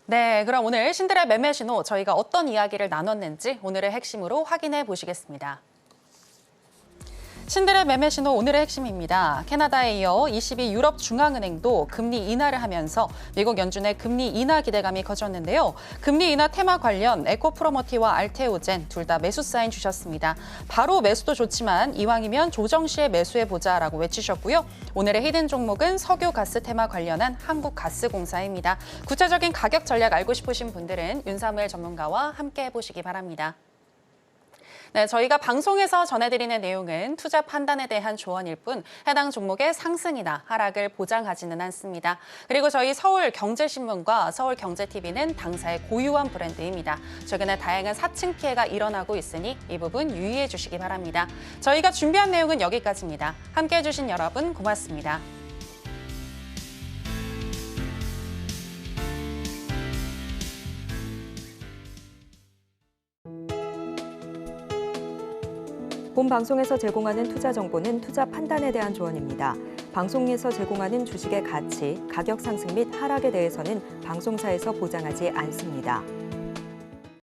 네, 그럼 오늘 신드라 매매 신호 저희가 어떤 이야기를 나눴는지 오늘의 핵심으로 확인해 보시겠습니다. 신들의 매매 신호 오늘의 핵심입니다. 캐나다에 이어 22 유럽 중앙은행도 금리 인하를 하면서 미국 연준의 금리 인하 기대감이 커졌는데요. 금리 인하 테마 관련 에코프로머티와 알테오젠 둘 다 매수 사인 주셨습니다. 바로 매수도 좋지만 이왕이면 조정 시에 매수해보자라고 외치셨고요. 오늘의 히든 종목은 석유 가스 테마 관련한 한국가스공사입니다. 구체적인 가격 전략 알고 싶으신 분들은 윤사무엘 전문가와 함께 해보시기 바랍니다. 네, 저희가 방송에서 전해드리는 내용은 투자 판단에 대한 조언일 뿐 해당 종목의 상승이나 하락을 보장하지는 않습니다. 그리고 저희 서울경제신문과 서울경제TV는 당사의 고유한 브랜드입니다. 최근에 다양한 사칭 피해가 일어나고 있으니 이 부분 유의해 주시기 바랍니다. 저희가 준비한 내용은 여기까지입니다. 함께해 주신 여러분 고맙습니다. 본 방송에서 제공하는 투자 정보는 투자 판단에 대한 조언입니다. 방송에서 제공하는 주식의 가치, 가격 상승 및 하락에 대해서는 방송사에서 보장하지 않습니다.